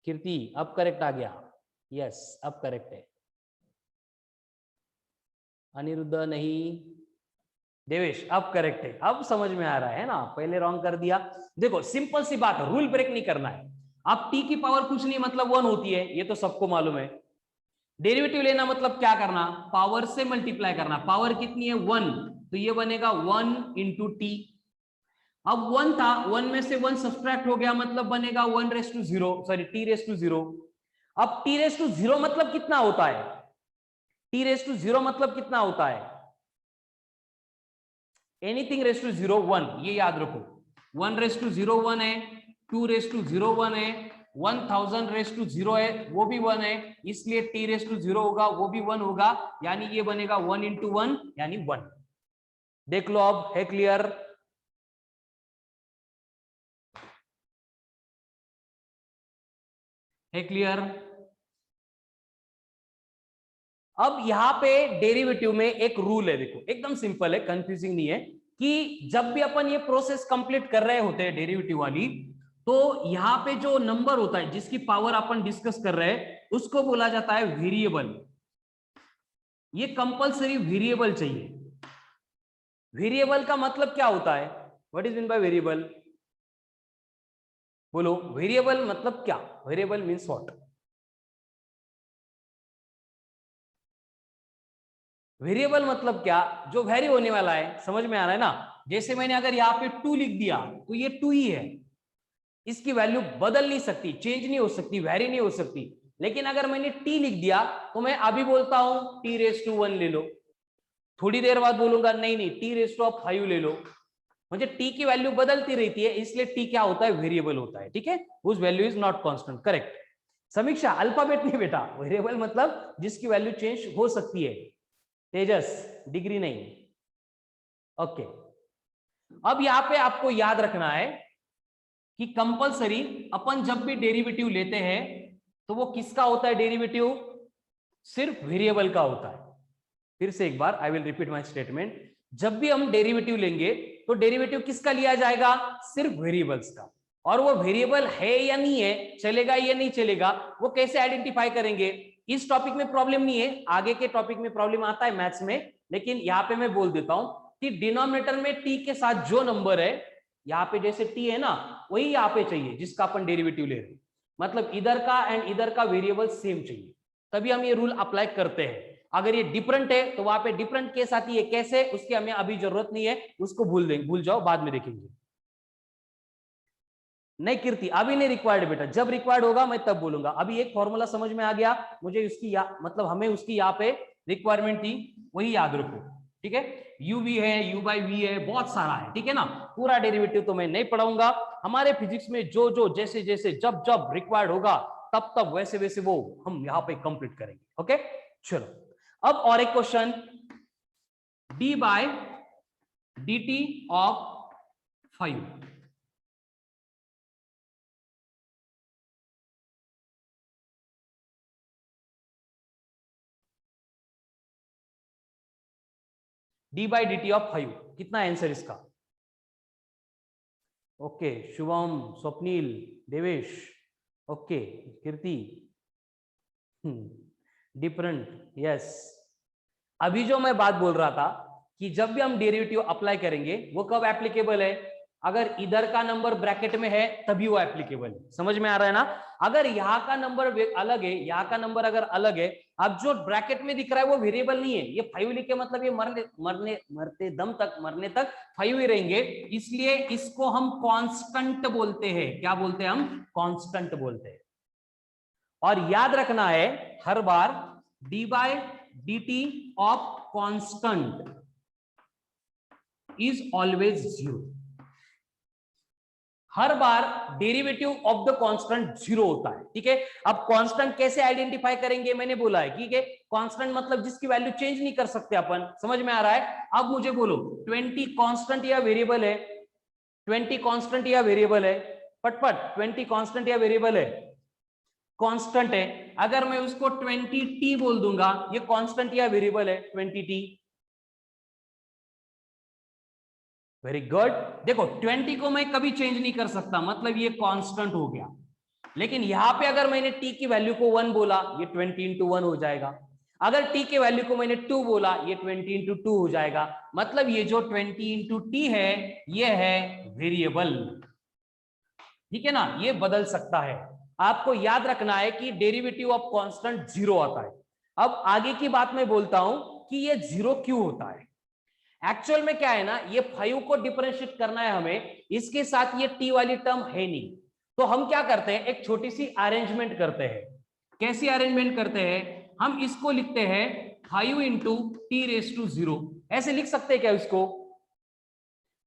Kirti अब करेक्ट आ गया, यस अब करेक्ट है। अनिरुद्ध नहीं, देवेश अब करेक्ट है। अब समझ में आ रहा है ना, पहले रॉन्ग कर दिया। देखो सिंपल सी बात है, रूल ब्रेक नहीं करना है। अब टी की पावर कुछ नहीं मतलब 1 होती है, ये तो सबको मालूम है। डेरिवेटिव लेना मतलब क्या करना, पावर से मल्टीप्लाई करना। पावर कितनी है 1, तो ये बनेगा 1 इंटू टी। अब 1 था, 1 में से 1 सब्ट्रैक्ट हो गया मतलब बनेगा 1 raise to 0, sorry t raise to 0। अब टी रेस टू 0 मतलब कितना होता है? टी रेस टू 0 मतलब कितना होता है? एनीथिंग रेस टू 0 1, ये याद रखो। 1 रेस टू 0 1 है, 2 रेस टू 0 1 है, 1000 रेस टू 0 है वो भी 1 है, इसलिए टी रेस टू 0 होगा वो भी 1 होगा, यानी ये बनेगा 1 इंटू 1 यानी 1। देख लो अब, है क्लियर? है क्लियर? अब यहां पे डेरिवेटिव में एक रूल है, देखो एकदम सिंपल है, कंफ्यूजिंग नहीं है, कि जब भी अपन ये प्रोसेस कंप्लीट कर रहे होते हैं डेरिवेटिव वाली, तो यहां पे जो नंबर होता है जिसकी पावर अपन डिस्कस कर रहे हैं उसको बोला जाता है वेरिएबल। ये कंपलसरी वेरिएबल चाहिए। वेरिएबल का मतलब क्या होता है? What is mean by variable? बोलो वेरिएबल मतलब क्या? Variable means what? वेरिएबल मतलब क्या? जो वेरी होने वाला है, समझ में आ रहा है ना? जैसे मैंने अगर यहाँ पे 2 लिख दिया तो ये 2 ही है, इसकी वैल्यू बदल नहीं सकती, चेंज नहीं हो सकती, वेरी नहीं हो सकती। लेकिन अगर मैंने टी लिख दिया तो मैं अभी बोलता हूं टी रेस टू 1 ले लो, थोड़ी देर बाद बोलूंगा नहीं नहीं टी रेस टू 5 ले लो। मुझे टी की वैल्यू बदलती रहती है, इसलिए टी क्या होता है? वेरिएबल होता है, ठीक है? उस value is not constant, correct. समीक्षा अल्फाबेट नहीं बेटा, वेरिएबल मतलब जिसकी वैल्यू चेंज हो सकती है। तेजस डिग्री नहीं, ओके। अब यहां पे आपको याद रखना है कि कंपलसरी अपन जब भी डेरिवेटिव लेते हैं तो वो किसका होता है डेरिवेटिव? सिर्फ वेरिएबल का होता है। फिर से एक बार I will repeat my statement, जब भी हम डेरिवेटिव लेंगे तो डेरिवेटिव किसका लिया जाएगा? सिर्फ वेरिएबल्स का। और वो वेरिएबल है या नहीं है, चलेगा या नहीं चलेगा, वो कैसे आइडेंटिफाई करेंगे? इस टॉपिक में प्रॉब्लम नहीं है, आगे के टॉपिक में प्रॉब्लम आता है मैथ्स में, लेकिन यहाँ पे मैं बोल देता हूं कि डिनोमिनेटर में टी के साथ जो नंबर है, यहाँ पे जैसे टी है ना, वही यहाँ पे चाहिए जिसका अपन डेरिवेटिव ले रहे हैं। मतलब इधर का एंड इधर का वेरिएबल सेम चाहिए, तभी हम ये रूल अप्लाई करते हैं। अगर ये डिफरेंट है तो वहां पे डिफरेंट केस आती है, कैसे, उसकी हमें अभी जरूरत नहीं है, उसको भूल जाओ, बाद में देखेंगे। नहीं कीर्ति अभी नहीं रिक्वायर्ड बेटा, जब रिक्वायर्ड होगा मैं तब बोलूंगा। अभी एक फॉर्मूला समझ में आ गया मुझे, उसकी मतलब हमें उसकी यहाँ पे रिक्वायरमेंट थी, वही याद रखो, ठीक है? यू भी है, यू बाई वी है, बहुत सारा है, ठीक है ना? पूरा डेरिवेटिव तो मैं नहीं पढ़ाऊंगा, हमारे फिजिक्स में जो जो जैसे जैसे जब जब रिक्वायर्ड होगा तब तब वैसे वैसे वो हम यहाँ पे कंप्लीट करेंगे, ओके? चलो अब और एक question, d by d t of 5, d/dt of 5। कितना आंसर इसका? Okay, Shubham, Swapnil, Devesh, okay, Kirti, different, yes. अभी जो मैं बात बोल रहा था कि जब भी हम डेरिवेटिव अप्लाई करेंगे वो कब एप्लीकेबल है? अगर इधर का नंबर ब्रैकेट में है तभी वो एप्लीकेबल है। समझ में आ रहा है ना? अगर यहाँ का नंबर अलग है, यहाँ का नंबर अगर अलग है, अब जो ब्रैकेट में दिख रहा है वो वेरिएबल नहीं है। ये 5 लिखे मतलब ये मरने तक 5 ही रहेंगे, इसलिए इसको हम कांस्टेंट बोलते हैं। क्या बोलते हैं हम? कांस्टेंट बोलते हैं। और याद रखना है हर बार d/dt of constant is always 0। Her bar derivative of the constant 0 होता है। ठीक है, अब कांस्टेंट कैसे आइडेंटिफाई करेंगे मैंने बोला है। ठीक है, कांस्टेंट मतलब जिसकी वैल्यू चेंज नहीं कर सकते अपन। समझ में आ रहा है? अब मुझे बोलो 20 कांस्टेंट या वेरिएबल है? 20 कांस्टेंट या वेरिएबल है? पटपट, 20 कांस्टेंट या वेरिएबल है? कांस्टेंट है। अगर मैं उसको 20t बोल दूंगा, ये कांस्टेंट या वेरिएबल है? 20t। Very good. देखो 20 को मैं कभी चेंज नहीं कर सकता, मतलब ये कांस्टेंट हो गया। लेकिन यहां पे अगर मैंने t की वैल्यू को 1 बोला, ये 20 इंटू 1 हो जाएगा। अगर t के वैल्यू को मैंने 2 बोला, ये 20 इंटू 2 हो जाएगा। मतलब ये जो 20 इंटू t है ये है वेरिएबल। ठीक है ना? ये बदल सकता है। आपको याद रखना है कि डेरिवेटिव ऑफ कांस्टेंट 0 आता है। अब आगे की बात मैं बोलता हूं कि ये 0 क्यों होता है। एक्चुअल में क्या है ना, ये 5 को डिफरेंशिएट करना है हमें, इसके साथ ये t वाली टर्म है नहीं। तो हम क्या करते हैं, एक छोटी सी अरेंजमेंट करते हैं। कैसी अरेंजमेंट करते हैं? हम इसको लिखते हैं 5 इंटू टी रेस टू 0। ऐसे लिख सकते हैं क्या इसको?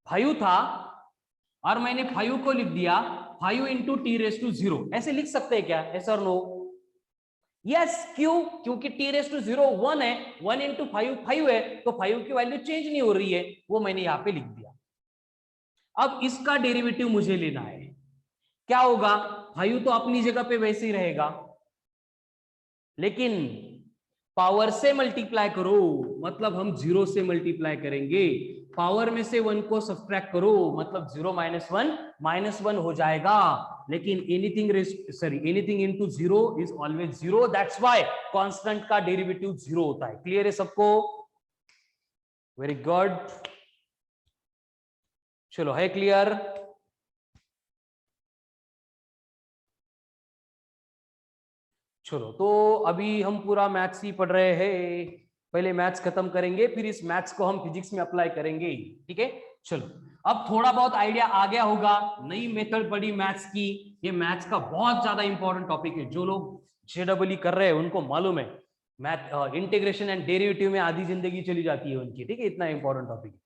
5 था और मैंने 5 को लिख दिया 5 इंटू टी रेस टू 0। ऐसे लिख सकते हैं क्या? यस और नो? यस। क्यों? क्योंकि टी रेस टू 0 1 है, 1 इंटू 5 5 है, तो 5 की वैल्यू चेंज नहीं हो रही है, वो मैंने यहां पे लिख दिया। अब इसका डेरिवेटिव मुझे लेना है। क्या होगा? 5 तो अपनी जगह पे वैसे ही रहेगा, लेकिन पावर से मल्टीप्लाई करो, मतलब हम 0 से मल्टीप्लाई करेंगे। पावर में से 1 को सब्ट्रैक्ट करो, मतलब 0 माइनस 1 हो जाएगा। लेकिन anything into 0 is always 0। That's why constant का डेरिवेटिव 0 होता है। क्लियर है सबको? Very good. चलो, है क्लियर? चलो, तो अभी हम पूरा मैथ्स ही पढ़ रहे हैं। पहले मैथ्स खत्म करेंगे, फिर इस मैथ्स को हम फिजिक्स में अप्लाई करेंगे। ठीक है, चलो। अब थोड़ा बहुत आइडिया आ गया होगा, नई मेथड पढ़ी मैथ्स की। ये मैथ्स का बहुत ज्यादा इंपॉर्टेंट टॉपिक है। जो लोग जेडब्ल्यू कर रहे हैं उनको मालूम है, मैथ इंटीग्रेशन एंड डेरिवेटिव में आधी जिंदगी चली जाती है उनकी। ठीक है, इतना इंपॉर्टेंट टॉपिक है।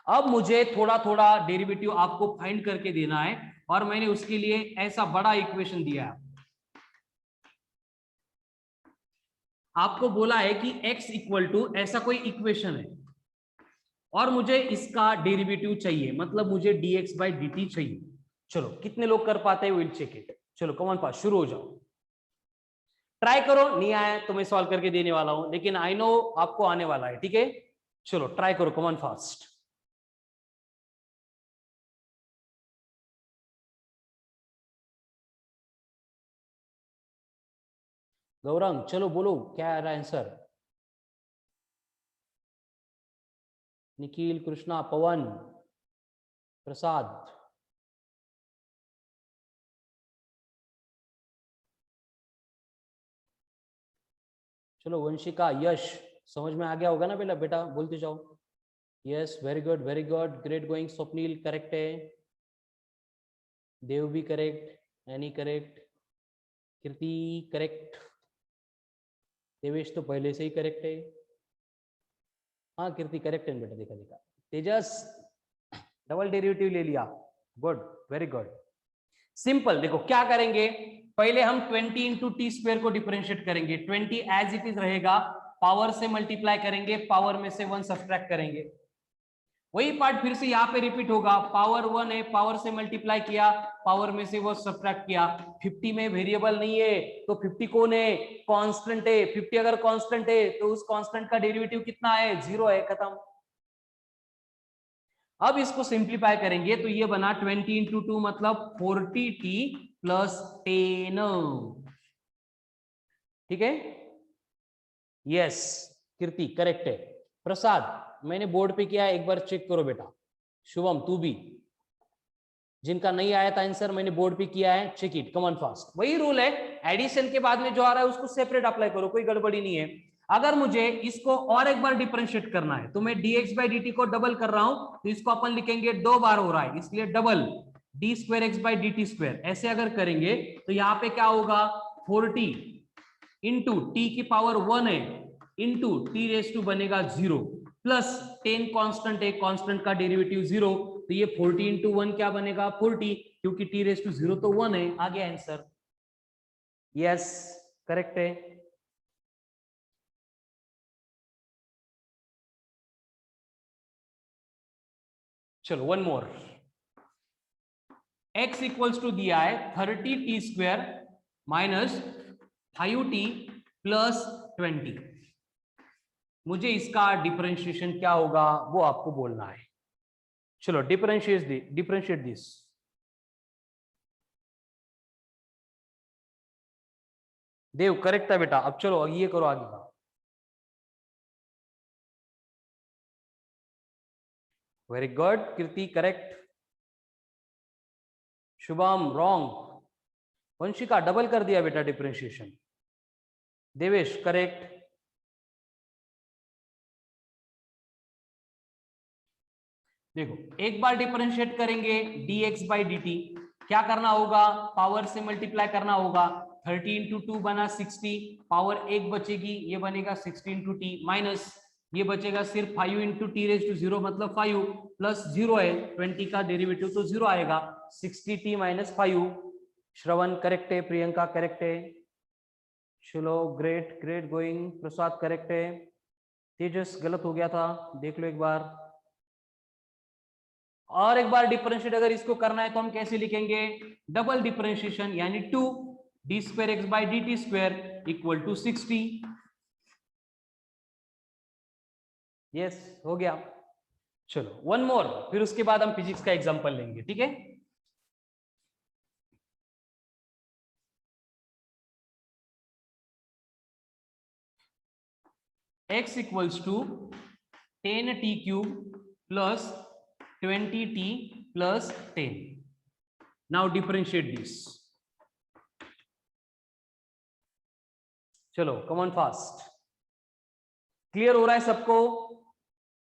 अब मुझे थोड़ा थोड़ा डेरिवेटिव आपको फाइंड करके देना है, और मैंने उसके लिए ऐसा बड़ा इक्वेशन दिया है। आपको बोला है कि x इक्वल टू ऐसा कोई इक्वेशन है, और मुझे इसका डेरिवेटिव चाहिए, मतलब मुझे dx/dt चाहिए। चलो, कितने लोग कर पाते हैं? Will check it. चलो, कम ऑन पास, शुरू हो जाओ। ट्राई करो, नहीं आया तो मैं सॉल्व करके देने वाला हूं, लेकिन आई नो आपको आने वाला है। ठीक है, चलो ट्राई करो, कम ऑन फास्ट। गौरंग, चलो बोलो क्या आ रहा है आंसर। निखिल, कृष्णा, पवन, प्रसाद, चलो वंशिका, यश, समझ में आ गया होगा ना बेटा? बेटा बोलते जाओ। Yes, very good, very good, great going. Swapnil correct है, देव भी करेक्ट, एनी करेक्ट, कीर्ति करेक्ट, देवेश तो पहले से ही करेक्ट है। हाँ कीर्ति करेक्ट है बेटा, देखा देखा। तेजस डबल डेरिवेटिव ले लिया, गुड, वेरी गुड। सिंपल, देखो क्या करेंगे, पहले हम 20 इंटू टी स्क्वायर को डिफरेंशिएट करेंगे। 20 एज इट इज रहेगा, पावर से मल्टीप्लाई करेंगे, पावर में से 1 सब्ट्रैक्ट करेंगे। वही पार्ट फिर से यहाँ पे रिपीट होगा। पावर 1 है, पावर से मल्टीप्लाई किया, पावर में से वो सब्ट्रैक्ट किया। 50 में वेरिएबल नहीं है, तो 50 कौन है? कांस्टेंट है। 50 अगर कांस्टेंट है तो उस कांस्टेंट का डेरिवेटिव कितना है? 0 है, खत्म। अब इसको सिंप्लीफाई करेंगे तो ये बना 20 इंटू 2 मतलब 40t प्लस 10। ठीक है, यस कीर्ति करेक्ट है। प्रसाद मैंने बोर्ड पे किया है, एक बार चेक करो बेटा। शुभम तू भी, जिनका नहीं आया था आंसर मैंने बोर्ड पे किया है, check it, come on fast. वही रूल है, एडिशन के बाद में जो आ रहा है उसको सेपरेट अप्लाई करो, कोई गड़बड़ी नहीं है। अगर मुझे इसको और एक बार डिफरेंशिएट करना है तो मैं dx बाई dt को डबल कर रहा हूं, तो इसको अपन लिखेंगे 2 बार हो रहा है इसलिए double d square x by dt square. ऐसे अगर करेंगे तो यहाँ पे क्या होगा 40 इंटू टी की पावर 1 है इंटू टी रेस टू बनेगा 0 प्लस 10 कांस्टेंट है, कांस्टेंट का डेरिवेटिव 0, तो ये 40 इंटू 1 क्या बनेगा 40, क्योंकि टी रेस टू 0 तो 1 है। आ गया आंसर, यस करेक्ट है। चलो one more, x equals to दिया है 30t square minus 5t plus 20। मुझे इसका डिफरेंशिएशन क्या होगा वो आपको बोलना है। चलो डिफरेंशिएट दिस। देव करेक्ट था बेटा, अब चलो ये करो आगे का। Very good Kirti correct. Shubham wrong. Vanshika double कर दिया बेटा डिफरेंशिएशन। देवेश करेक्ट। देखो एक बार डिफरेंशिएट करेंगे dx बाई dt, क्या करना होगा पावर से मल्टीप्लाई करना होगा। 30 इंटू 2 बना 60, पावर 1 बचेगी ये बनेगा 60 इंटू टी, माइनस ये बचेगा सिर्फ 5 इंटू टी रेज टू 0 मतलब 5 प्लस 0 है 20 का डेरिवेटिव तो 0 आएगा 60t माइनस 5। श्रवण करेक्ट है, प्रियंका करेक्ट है, चलो ग्रेट ग्रेट गोइंग। प्रसाद करेक्ट है, तेजस गलत हो गया था देख लो एक बार। और एक बार डिफरेंशिएट अगर इसको करना है तो हम कैसे लिखेंगे डबल डिफरेंशिएशन, यानी 2 d square x by d t square equal to 60। Yes हो गया। चलो वन मोर, फिर उसके बाद हम फिजिक्स का एग्जांपल लेंगे, ठीक है। x equals to 10t cube plus 20t plus 10। Now differentiate this. चलो कम ऑन फास्ट। क्लियर हो रहा है सबको?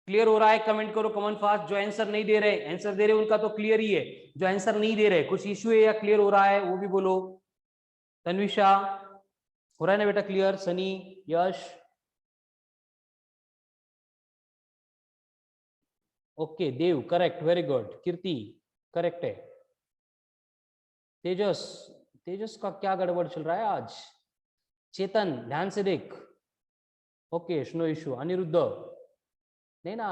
क्लियर हो रहा है कमेंट करो कम ऑन फास्ट। जो आंसर नहीं दे रहे, आंसर दे रहे उनका तो क्लियर ही है, जो आंसर नहीं दे रहे कुछ इश्यू है या क्लियर हो रहा है वो भी बोलो। तन्विशा हो रहा है ना बेटा क्लियर? सनी, यश, ओके, देव correct, very good, Kirti correct है, तेजस, तेजस का क्या गड़बड़ चल रहा है आज? चेतन ध्यान से देख, ओके नो इशू। अनिरुद्ध नहीं ना,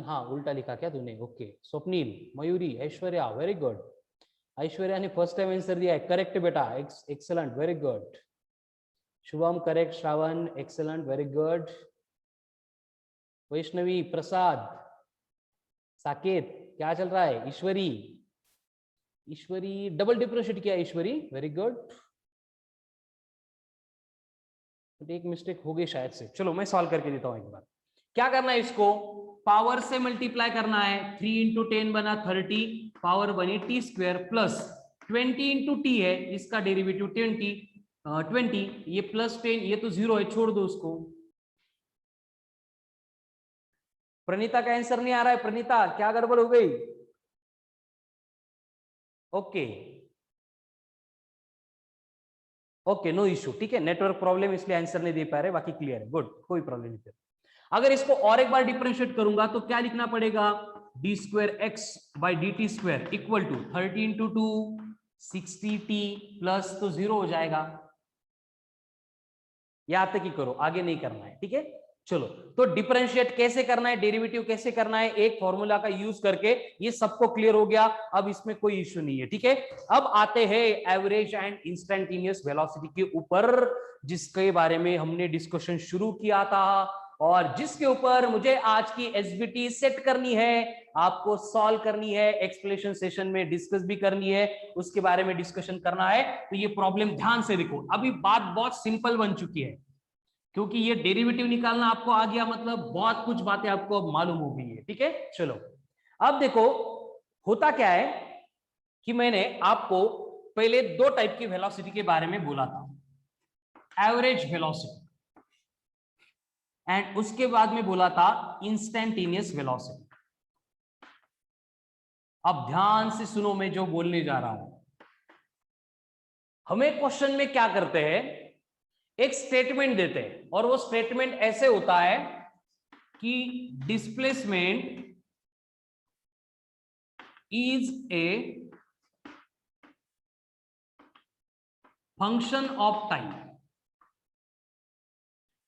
हाँ उल्टा लिखा क्या तूने, okay. Swapnil, Mayuri, Aishwarya very good. Aishwarya ने फर्स्ट टाइम आंसर दिया है, करेक्ट बेटा, excellent very good. Shubham correct, Shravan excellent very good. Vaishnavi, Prasad, Saket क्या चल रहा है? ईश्वरी, ईश्वरी डबल डिफरेंशिएट किया, ईश्वरी वेरी गुड। एक मिस्टेक हो गई शायद से, चलो मैं सॉल्व करके देता हूं एक बार। क्या करना है इसको पावर से मल्टीप्लाई करना है। 3 इंटू 10 बना 30, पावर बनी T square plus 20 into T है, इसका डेरिवेटिव 20, ये प्लस 10 ये तो 0 है, छोड़ दो उसको। प्रणीता का आंसर नहीं आ रहा है, प्रणीता क्या गड़बड़ हो गई? ओके ओके नो इशू, ठीक है, नेटवर्क प्रॉब्लम इसलिए आंसर नहीं दे पा रहे, बाकी क्लियर है, गुड, कोई प्रॉब्लम नहीं। अगर इसको और एक बार डिफरेंशिएट करूंगा तो क्या लिखना पड़ेगा d square x by d t square equal to 30 into 2 60t plus तो 0 हो जाएगा। यहां तक ही करो, आगे नहीं करना है, ठीक है। चलो तो डिफरेंशिएट कैसे करना है, डेरिवेटिव कैसे करना है, एक फॉर्मूला का यूज करके, ये सबको क्लियर हो गया, अब इसमें कोई इश्यू नहीं है, ठीक है। अब आते हैं एवरेज एंड इंस्टेंटेनियस वेलोसिटी के ऊपर, जिसके बारे में हमने डिस्कशन शुरू किया था और जिसके ऊपर मुझे आज की एसबीटी सेट करनी है, आपको सॉल्व करनी है, एक्सप्लेनेशन सेशन में डिस्कस भी करनी है, उसके बारे में डिस्कशन करना है। तो ये प्रॉब्लम ध्यान से देखो, अभी बात बहुत सिंपल बन चुकी है, क्योंकि ये डेरिवेटिव निकालना आपको आ गया, मतलब बहुत कुछ बातें आपको अब मालूम हो गई है। ठीक है, चलो अब देखो होता क्या है कि मैंने आपको पहले दो टाइप की वेलोसिटी के बारे में बोला था, एवरेज वेलोसिटी एंड उसके बाद में बोला था इंस्टेंटेनियस वेलोसिटी। अब ध्यान से सुनो, मैं जो बोलने जा रहा हूं, हमें क्वेश्चन में क्या करते हैं, एक स्टेटमेंट देते हैं और वो स्टेटमेंट ऐसे होता है कि displacement is a function of time.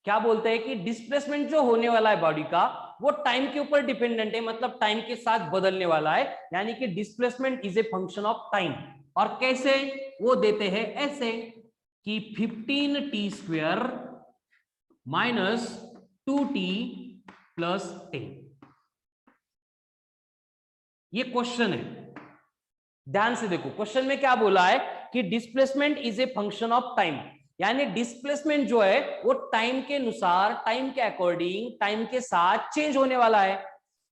क्या बोलते हैं कि डिस्प्लेसमेंट जो होने वाला है बॉडी का, वो टाइम के ऊपर डिपेंडेंट है, मतलब टाइम के साथ बदलने वाला है, यानी कि displacement is a function of time. और कैसे वो देते हैं, ऐसे कि 15t² माइनस 2t प्लस 10। ये क्वेश्चन है, ध्यान से देखो क्वेश्चन में क्या बोला है कि displacement is a function of time, यानी डिस्प्लेसमेंट जो है वो टाइम के अनुसार, टाइम के अकॉर्डिंग, टाइम के साथ चेंज होने वाला है।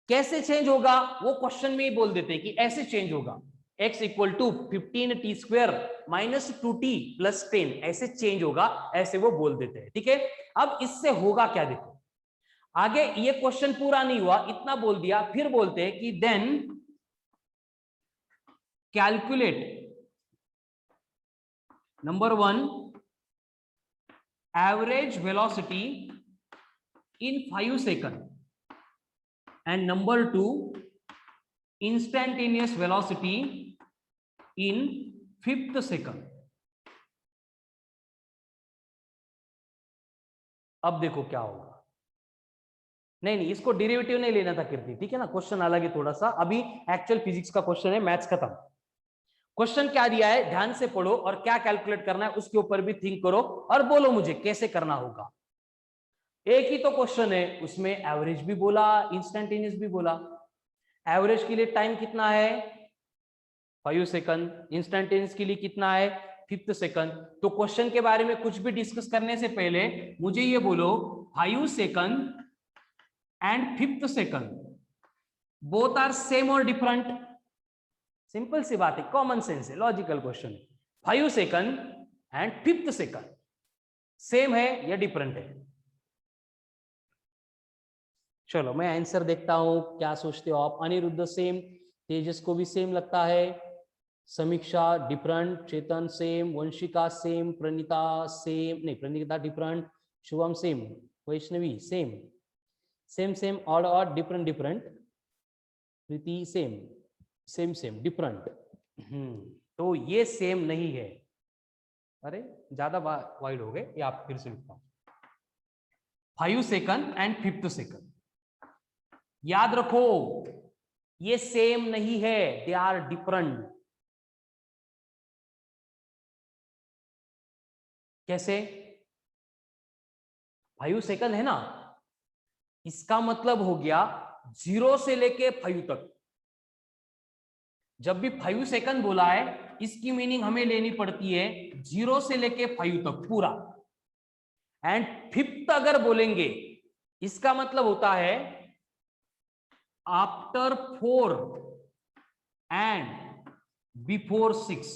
कैसे चेंज होगा वो क्वेश्चन में ही बोल देते हैं कि ऐसे चेंज होगा, x equal to 15t² minus 2t plus 10, ऐसे चेंज होगा, ऐसे वो बोल देते हैं। ठीक है, अब इससे होगा क्या, देखो आगे ये क्वेश्चन पूरा नहीं हुआ, इतना बोल दिया, फिर बोलते हैं कि then calculate number 1 average velocity in 5 second and number 2 instantaneous velocity in 5th second. अब देखो क्या होगा, नहीं इसको डेरिवेटिव नहीं लेना था कीर्ति, ठीक है ना, क्वेश्चन अलग है थोड़ा सा, अभी एक्चुअल फिजिक्स का क्वेश्चन है, मैथ्स खत्म। क्वेश्चन क्या दिया है ध्यान से पढ़ो और क्या कैलकुलेट करना है उसके ऊपर भी थिंक करो और बोलो मुझे कैसे करना होगा। एक ही तो क्वेश्चन है, उसमें एवरेज भी बोला, इंस्टेंटेनियस भी बोला। एवरेज के लिए टाइम कितना है 5 सेकंड, इंस्टेंटेनियस के लिए कितना है 5th सेकंड। तो क्वेश्चन के बारे में कुछ भी डिस्कस करने से पहले मुझे ये बोलो 5 second and 5th second both are same और डिफरेंट। सिंपल सी बात है, कॉमन सेंस है, लॉजिकल क्वेश्चन है। 5 second and 5th second same है या डिफरेंट है? चलो मैं आंसर देखता हूं, क्या सोचते हो आप? अनिरुद्ध सेम, तेजस को भी सेम लगता है, Samiksha different, Chetan same, Vanshika same, Praneeta same, नहीं Praneeta different, Shubham same, Vaishnavi same, same same, odd odd, different different, Preeti same, same same, different. तो ये सेम नहीं है, अरे ज्यादा वाइड हो गए, ये आप फिर से लिखता हूं 5 सेकंड एंड 5th सेकंड। याद रखो ये सेम नहीं है, दे आर डिफरेंट। कैसे? 5 सेकंड है ना, इसका मतलब हो गया 0 से लेके 5 तक। जब भी 5 सेकंड बोला है इसकी मीनिंग हमें लेनी पड़ती है 0 से लेके 5 तक पूरा। एंड 5th अगर बोलेंगे इसका मतलब होता है आफ्टर 4 एंड बिफोर 6।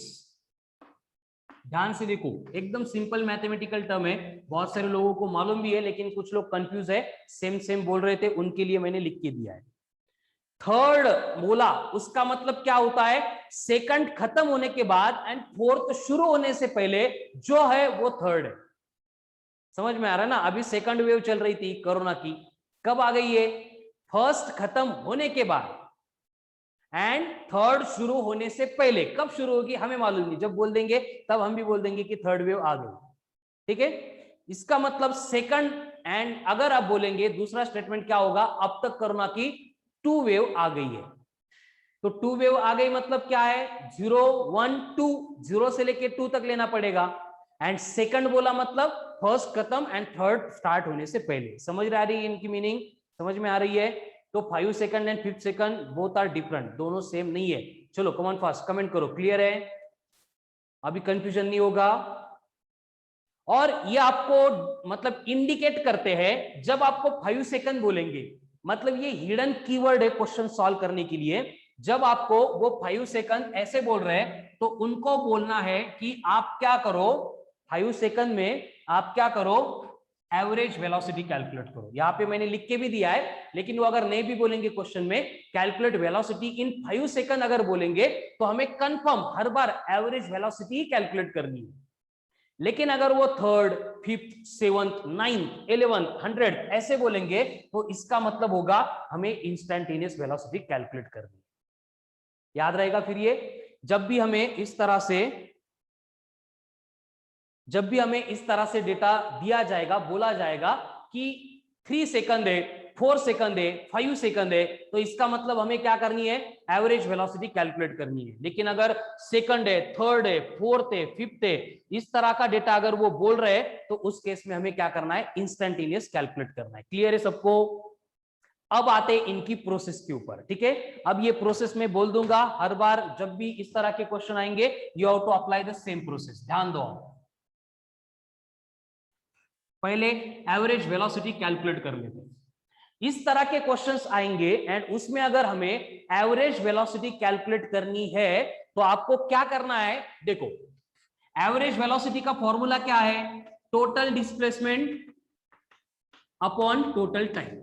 ध्यान से देखो, एकदम सिंपल मैथमेटिकल टर्म है, बहुत सारे लोगों को मालूम भी है, लेकिन कुछ लोग कंफ्यूज है, सेम सेम बोल रहे थे, उनके लिए मैंने लिख के दिया है। थर्ड बोला उसका मतलब क्या होता है, सेकंड खत्म होने के बाद एंड 4th शुरू होने से पहले जो है वो थर्ड है। समझ में आ रहा है ना? अभी सेकंड वेव चल रही थी कोरोना की, कब आ गई है? फर्स्ट खत्म होने के बाद एंड थर्ड शुरू होने से पहले। कब शुरू होगी हमें मालूम नहीं, जब बोल देंगे तब हम भी बोल देंगे कि थर्ड वेव आ गई। ठीक है, इसका मतलब सेकंड एंड अगर आप बोलेंगे दूसरा स्टेटमेंट क्या होगा, अब तक कोरोना की 2 वेव आ गई है। तो 2 वेव आ गई मतलब क्या है, 0 1 2, 0 से लेके 2 तक लेना पड़ेगा। एंड सेकंड बोला मतलब फर्स्ट खत्म एंड थर्ड स्टार्ट होने से पहले। समझ आ रही है इनकी मीनिंग, समझ में आ रही है? तो 5 second and 5th second both are different, दोनों सेम नहीं है। चलो कम ऑन फास्ट कमेंट करो, क्लियर है? अभी कंफ्यूजन नहीं होगा। और ये आपको मतलब इंडिकेट करते हैं जब आपको 5 सेकंड बोलेंगे, मतलब ये हिडन कीवर्ड है क्वेश्चन सॉल्व करने के लिए। जब आपको वो 5 सेकंड ऐसे बोल रहे हैं तो उनको बोलना है कि आप क्या करो, 5 सेकंड में आप क्या करो, एवरेज वेलोसिटी कैलकुलेट करो। यहां पे मैंने लिख के भी दिया है, लेकिन वो अगर नहीं भी बोलेंगे क्वेश्चन में कैलकुलेट वेलोसिटी इन 5 सेकंड अगर बोलेंगे तो हमें कंफर्म हर बार एवरेज वेलोसिटी कैलकुलेट करनी है। लेकिन अगर वो third, fifth, seventh, ninth, 11th, 100 ऐसे बोलेंगे तो इसका मतलब होगा हमें इंस्टेंटेनियस वेलोसिटी कैलकुलेट करनी है। याद रहेगा फिर ये, जब भी हमें इस तरह से डेटा दिया जाएगा, बोला जाएगा कि 3 सेकंड है, 4 सेकंड है, 5 सेकंड है, तो इसका मतलब हमें क्या करनी है, एवरेज वेलोसिटी कैलकुलेट करनी है। लेकिन अगर सेकंड है, थर्ड है, फोर्थ है, फिफ्थ है, इस तरह का डेटा अगर वो बोल रहे हैं तो उस केस में हमें क्या करना है, इंस्टेंटेनियस कैलकुलेट करना है। क्लियर है सबको? अब आते हैं इनकी प्रोसेस के ऊपर, ठीक है? अब ये प्रोसेस में बोल दूंगा, हर बार जब भी इस तरह के क्वेश्चन आएंगे you have to apply the same process, ध्यान दो। पहले एवरेज वेलोसिटी कैलकुलेट कर लेते हैं। इस तरह के क्वेश्चंस आएंगे एंड उसमें अगर हमें एवरेज वेलोसिटी कैलकुलेट करनी है तो आपको क्या करना है, देखो एवरेज वेलोसिटी का फॉर्मूला क्या है, total displacement upon total time.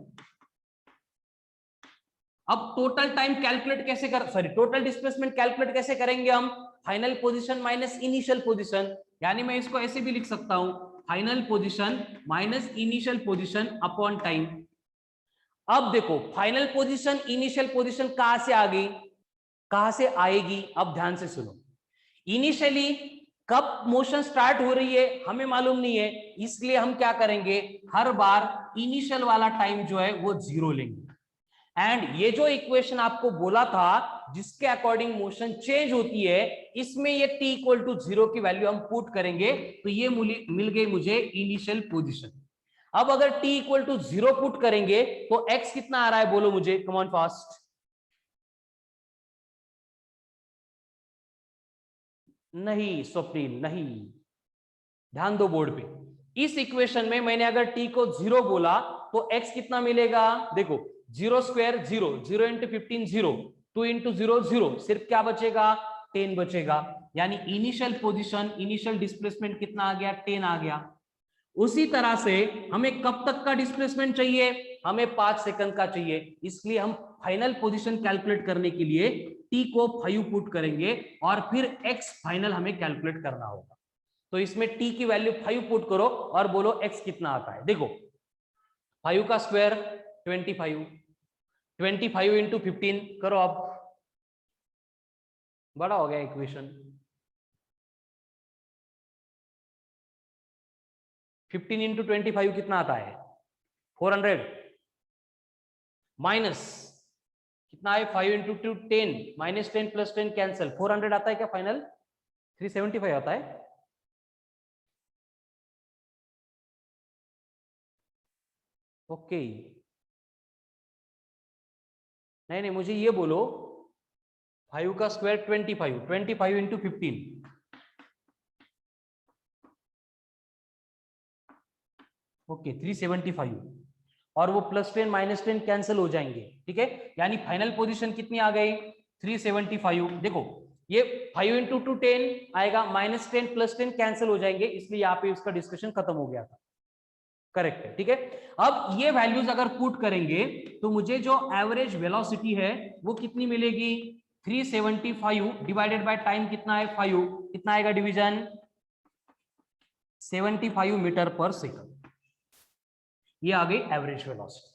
अब टोटल टाइम कैलकुलेट कैसे कर, सॉरी टोटल डिस्प्लेसमेंट कैलकुलेट कैसे करेंगे हम, final position minus initial position, यानी मैं इसको ऐसे भी लिख सकता हूं, final position minus initial position upon time. अब देखो फाइनल पोजीशन इनिशियल पोजीशन कहां से आ गई, कहां से आएगी, अब ध्यान से सुनो। इनिशियली कब मोशन स्टार्ट हो रही है हमें मालूम नहीं है, इसलिए हम क्या करेंगे, हर बार इनिशियल वाला टाइम जो है वो 0 लेंगे। एंड ये जो इक्वेशन आपको बोला था जिसके अकॉर्डिंग मोशन चेंज होती है, इसमें ये t इक्वल टू 0 की वैल्यू हम पुट करेंगे तो ये मिल गई मुझे इनिशियल पोजीशन। अब अगर t इक्वल टू 0 पुट करेंगे तो x कितना आ रहा है बोलो मुझे, कम ऑन फास्ट। नहीं स्वप्निल नहीं, ध्यान दो बोर्ड पे। इस इक्वेशन में मैंने अगर t को 0 बोला तो x कितना मिलेगा, देखो 0 स्क्वायर 0, 0 इंटू 15 0, 2 इंटू 0 0, सिर्फ क्या बचेगा, 10 बचेगा। यानी इनिशियल पोजीशन, इनिशियल डिस्प्लेसमेंट कितना आ गया, 10 आ गया। उसी तरह से हमें कब तक का डिस्प्लेसमेंट चाहिए, हमें 5 सेकंड का चाहिए, इसलिए हम फाइनल पोजीशन कैलकुलेट करने के लिए t को 5 पुट करेंगे और फिर x फाइनल हमें कैलकुलेट करना होगा। तो इसमें t की वैल्यू 5 पुट करो और बोलो x कितना आता है। देखो 5 का स्क्वायर 25, 25 इंटू 15 करो, अब बड़ा हो गया इक्वेशन। 15 इंटू 25 कितना आता है, 400, माइनस कितना है 5 इंटू 2 10, माइनस 10 प्लस 10 कैंसिल, 400 आता है क्या फाइनल, 375 आता है। ओके नहीं नहीं, मुझे ये बोलो 5 का स्क्वायर 25, 25 इंटू 15, ओके 375, और वो प्लस 10 माइनस 10 कैंसिल हो जाएंगे, ठीक है। यानी फाइनल पोजीशन कितनी आ गई, 375। देखो ये 5 इंटू 2 10 आएगा, माइनस 10 प्लस 10 कैंसिल हो जाएंगे, इसलिए यहाँ पे उसका डिस्कशन खत्म हो गया था। करेक्ट है, ठीक है। अब ये वैल्यूज अगर पुट करेंगे तो मुझे जो एवरेज वेलोसिटी है वो कितनी मिलेगी, 375 डिवाइडेड बाय टाइम कितना है 5, कितना आएगा डिवीजन, 75 मीटर पर सेकंड। ये आ गई एवरेज वेलोसिटी।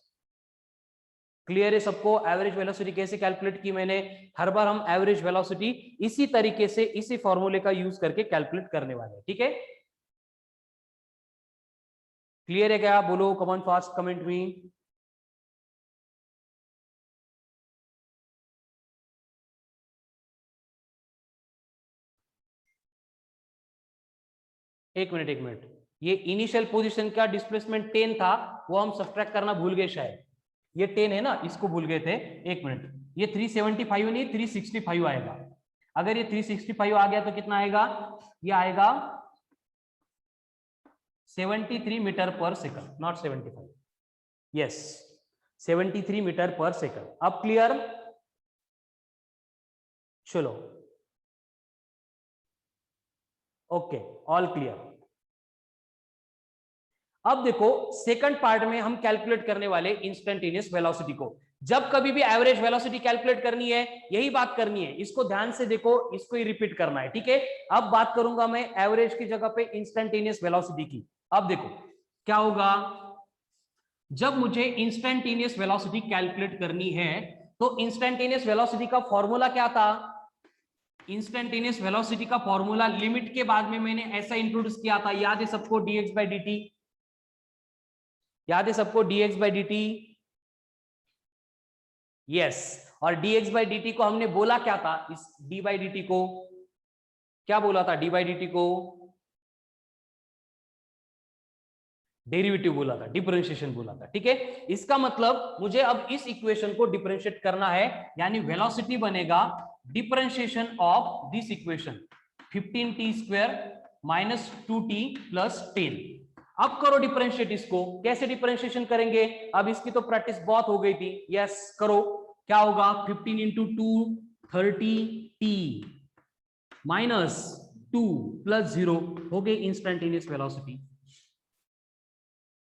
क्लियर है सबको, एवरेज वेलोसिटी कैसे कैलकुलेट की मैंने, हर बार हम एवरेज वेलोसिटी इसी तरीके से इसी फॉर्मूले का यूज करके कैलकुलेट करने वाले हैं, ठीक है। क्लियर है क्या, बोलो कमेंट फास्ट, कमेंट में। एक मिनट, ये इनिशियल पोजीशन का डिस्प्लेसमेंट 10 था, वो हम सब्ट्रैक्ट करना भूल गए शायद। ये 10 है ना, इसको भूल गए थे। एक मिनट, ये 375 नहीं 365 आएगा। अगर ये 365 आ गया तो कितना आएगा? ये आएगा 73 मीटर पर सेकंड, नॉट 75। यस, 73 मीटर पर सेकंड। अब क्लियर? चलो, ओके, ऑल क्लियर। अब देखो सेकंड पार्ट में हम कैलकुलेट करने वाले इंस्टेंटेनियस वेलोसिटी को। जब कभी भी एवरेज वेलोसिटी कैलकुलेट करनी है, यही बात करनी है, इसको ध्यान से देखो, इसको ही रिपीट करना है, ठीक है। अब बात करूंगा मैं एवरेज की जगह पे इंस्टेंटेनियस वेलोसिटी की। अब देखो क्या होगा, जब मुझे इंस्टेंटेनियस वेलोसिटी कैलकुलेट करनी है तो इंस्टेंटेनियस वेलोसिटी का फॉर्मूला क्या था? इंस्टेंटेनियस वेलोसिटी का फॉर्मूला लिमिट के बाद में मैंने ऐसा इंट्रोड्यूस किया था, याद है सबको? dx by dt, याद है सबको? dx by dt, yes. और dx by dt को हमने बोला क्या था? इस d by dt को क्या बोला था? d by dt को डेरिवेटिव बोला था, डिफरेंशिएशन बोला था, ठीक है। इसका मतलब मुझे अब इस इक्वेशन को डिफरेंशिएट करना है, यानी वेलोसिटी बनेगा differentiation of this equation 15t square minus 2t plus 10। अब करो डिफरेंशिएट इसको। कैसे डिफरेंशिएशन करेंगे? अब इसकी तो प्रैक्टिस बहुत हो गई थी। यस करो। क्या होगा? 15 इंटू 2 30t माइनस 2 प्लस 0 हो गई इंस्टेंटेनियस वेलोसिटी।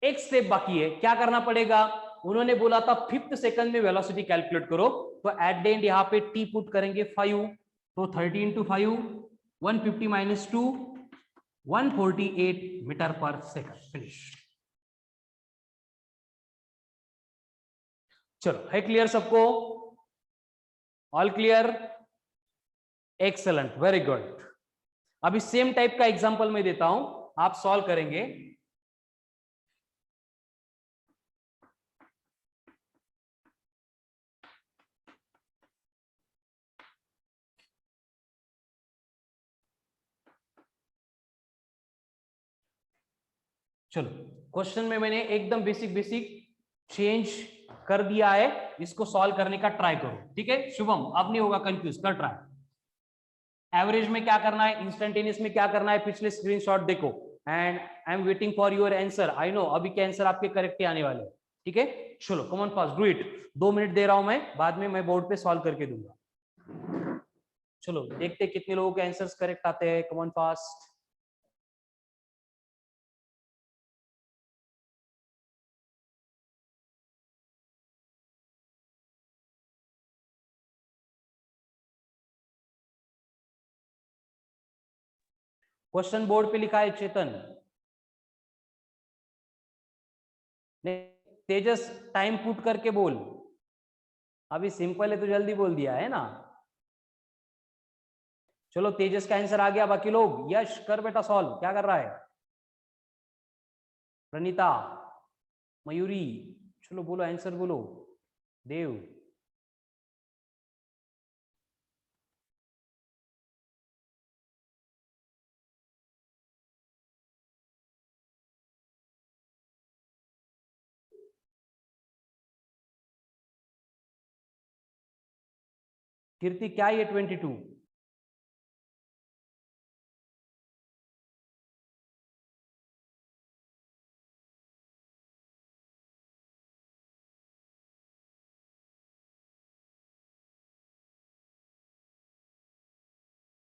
एक स्टेप बाकी है, क्या करना पड़ेगा? उन्होंने बोला था 5th सेकंड में वेलोसिटी कैलकुलेट करो, तो एट द एंड यहां पे t पुट करेंगे 5, तो 30 इंटू 5 150 माइनस 2 148 मीटर पर सेकंड। फिनिश। चलो, है क्लियर सबको? All clear? Excellent, very good. अभी सेम टाइप का एग्जांपल मैं देता हूं, आप सॉल्व करेंगे। चलो, क्वेश्चन में मैंने एकदम बेसिक चेंज कर दिया है, इसको सॉल्व करने का ट्राई करो, ठीक है। शुभम, अब नहीं होगा कंफ्यूज, कर ट्राई। एवरेज में क्या करना है, इंस्टेंटेनियस में क्या करना है, पिछले स्क्रीनशॉट देखो। And I am waiting for your answer. I know अभी के आंसर आपके करेक्ट ही आने वाले, ठीक है। चलो, come on fast, do it. 2 minute दे रहा हूं मैं, बाद में मैं बोर्ड पे सॉल्व करके दूंगा। चलो देखते कितने लोगों के आंसर्स करेक्ट आते हैं। कम ऑन फास्ट। क्वेश्चन बोर्ड पे लिखा है चेतन। नहीं तेजस, टाइम पुट करके बोल। अभी सिंपल है तो जल्दी बोल दिया है ना। चलो तेजस का आंसर आ गया, बाकी लोग। यश कर बेटा सॉल्व, क्या कर रहा है? प्रणीता, मयूरी, चलो बोलो आंसर बोलो। देव, कीर्ति, क्या ये 22?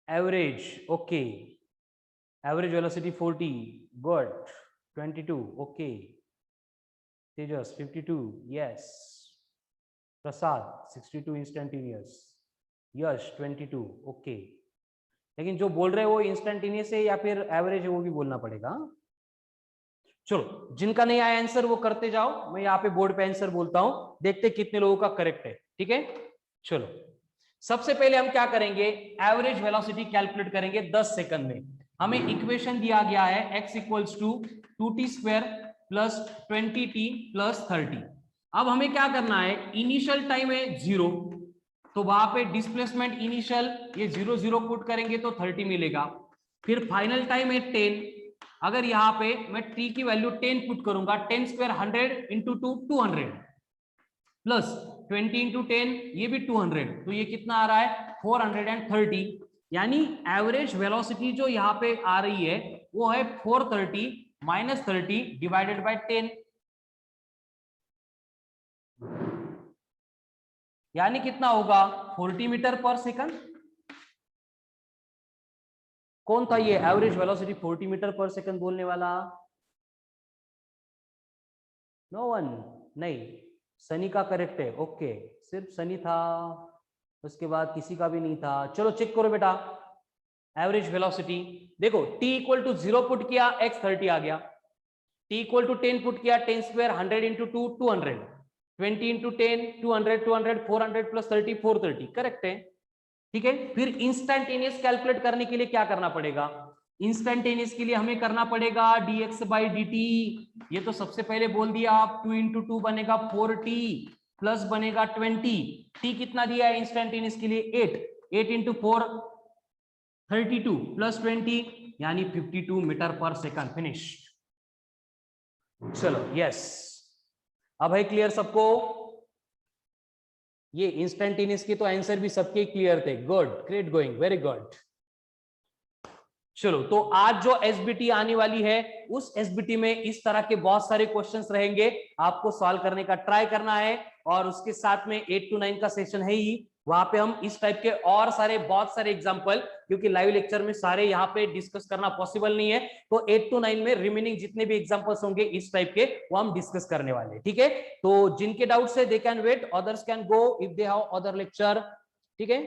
Average, okay. Average velocity 40, good. 22, okay. Tejas 52, yes. Prasad 62 instantaneous. Yash 22, okay. लेकिन जो बोल रहे हो वो इंस्टेंटेनियस है या फिर एवरेज है, वो भी बोलना पड़ेगा। चलो, जिनका नहीं आया आंसर वो करते जाओ, मैं यहाँ पे बोर्ड पे आंसर बोलता हूं, देखते कितने लोगों का करेक्ट है, ठीक है। चलो, सबसे पहले हम क्या करेंगे, एवरेज वेलोसिटी कैलकुलेट करेंगे 10 सेकंड में। हमें इक्वेशन दिया गया है x equals to 2t square plus 20t plus 30। अब हमें क्या करना है, इनिशियल टाइम है 0, तो वहां पे डिस्प्लेसमेंट इनिशियल ये 0 0 पुट करेंगे तो 30 मिलेगा। फिर फाइनल टाइम है 10, अगर यहाँ पे मैं t की वैल्यू 10 पुट करूंगा, 10 स्क्वायर 100 इंटू 2 200 प्लस 20 इंटू 10 ये भी 200, तो ये कितना आ रहा है 430। यानी एवरेज वेलोसिटी जो यहाँ पे आ रही है वो है 430 माइनस 30 डिवाइडेड बाय 10, यानी कितना होगा 40 मीटर पर सेकंड। कौन था ये एवरेज वेलोसिटी 40 मीटर पर सेकंड बोलने वाला? नो वन, नहीं, सनी का करेक्ट है। ओके, सिर्फ सनी था, उसके बाद किसी का भी नहीं था। चलो चेक करो बेटा, एवरेज वेलोसिटी देखो, t इक्वल टू 0 पुट किया x 30 आ गया, t इक्वल टू 10 पुट किया 10 square 100 into 2 200, 20 into 10 200 200 400 plus 30 430, correct है। ठीक है, फिर इंस्टेंटेनियस कैलकुलेट करने के लिए क्या करना पड़ेगा? इंस्टेंटेनियस के लिए हमें करना पड़ेगा dx बाई dt। ये तो सबसे पहले बोल दिया आप, 2 इंटू 2 बनेगा 4t प्लस बनेगा 20, t कितना दिया है इंस्टेंटेनियस के लिए 8, 8 इंटू 4 32 प्लस 20 यानी 52 मीटर पर सेकंड। फिनिश। चलो यस, अब है क्लियर सबको? ये इंस्टेंटेनियस के तो आंसर भी सबके क्लियर थे। Good, great going, very good. चलो, तो आज जो एसबीटी आने वाली है उस एसबीटी में इस तरह के बहुत सारे क्वेश्चंस रहेंगे, आपको सॉल्व करने का ट्राई करना है। और उसके साथ में 8 to 9 का सेशन है ही, वहां पे हम इस टाइप के और सारे बहुत सारे एग्जांपल, क्योंकि लाइव लेक्चर में सारे यहाँ पे डिस्कस करना पॉसिबल नहीं है, तो 8 to 9 में रिमेनिंग जितने भी एग्जांपल्स होंगे इस टाइप के वो हम डिस्कस करने वाले हैं। ठीक है, तो जिनके डाउट्स है they can wait, others can go if they have other lecture. ठीक है।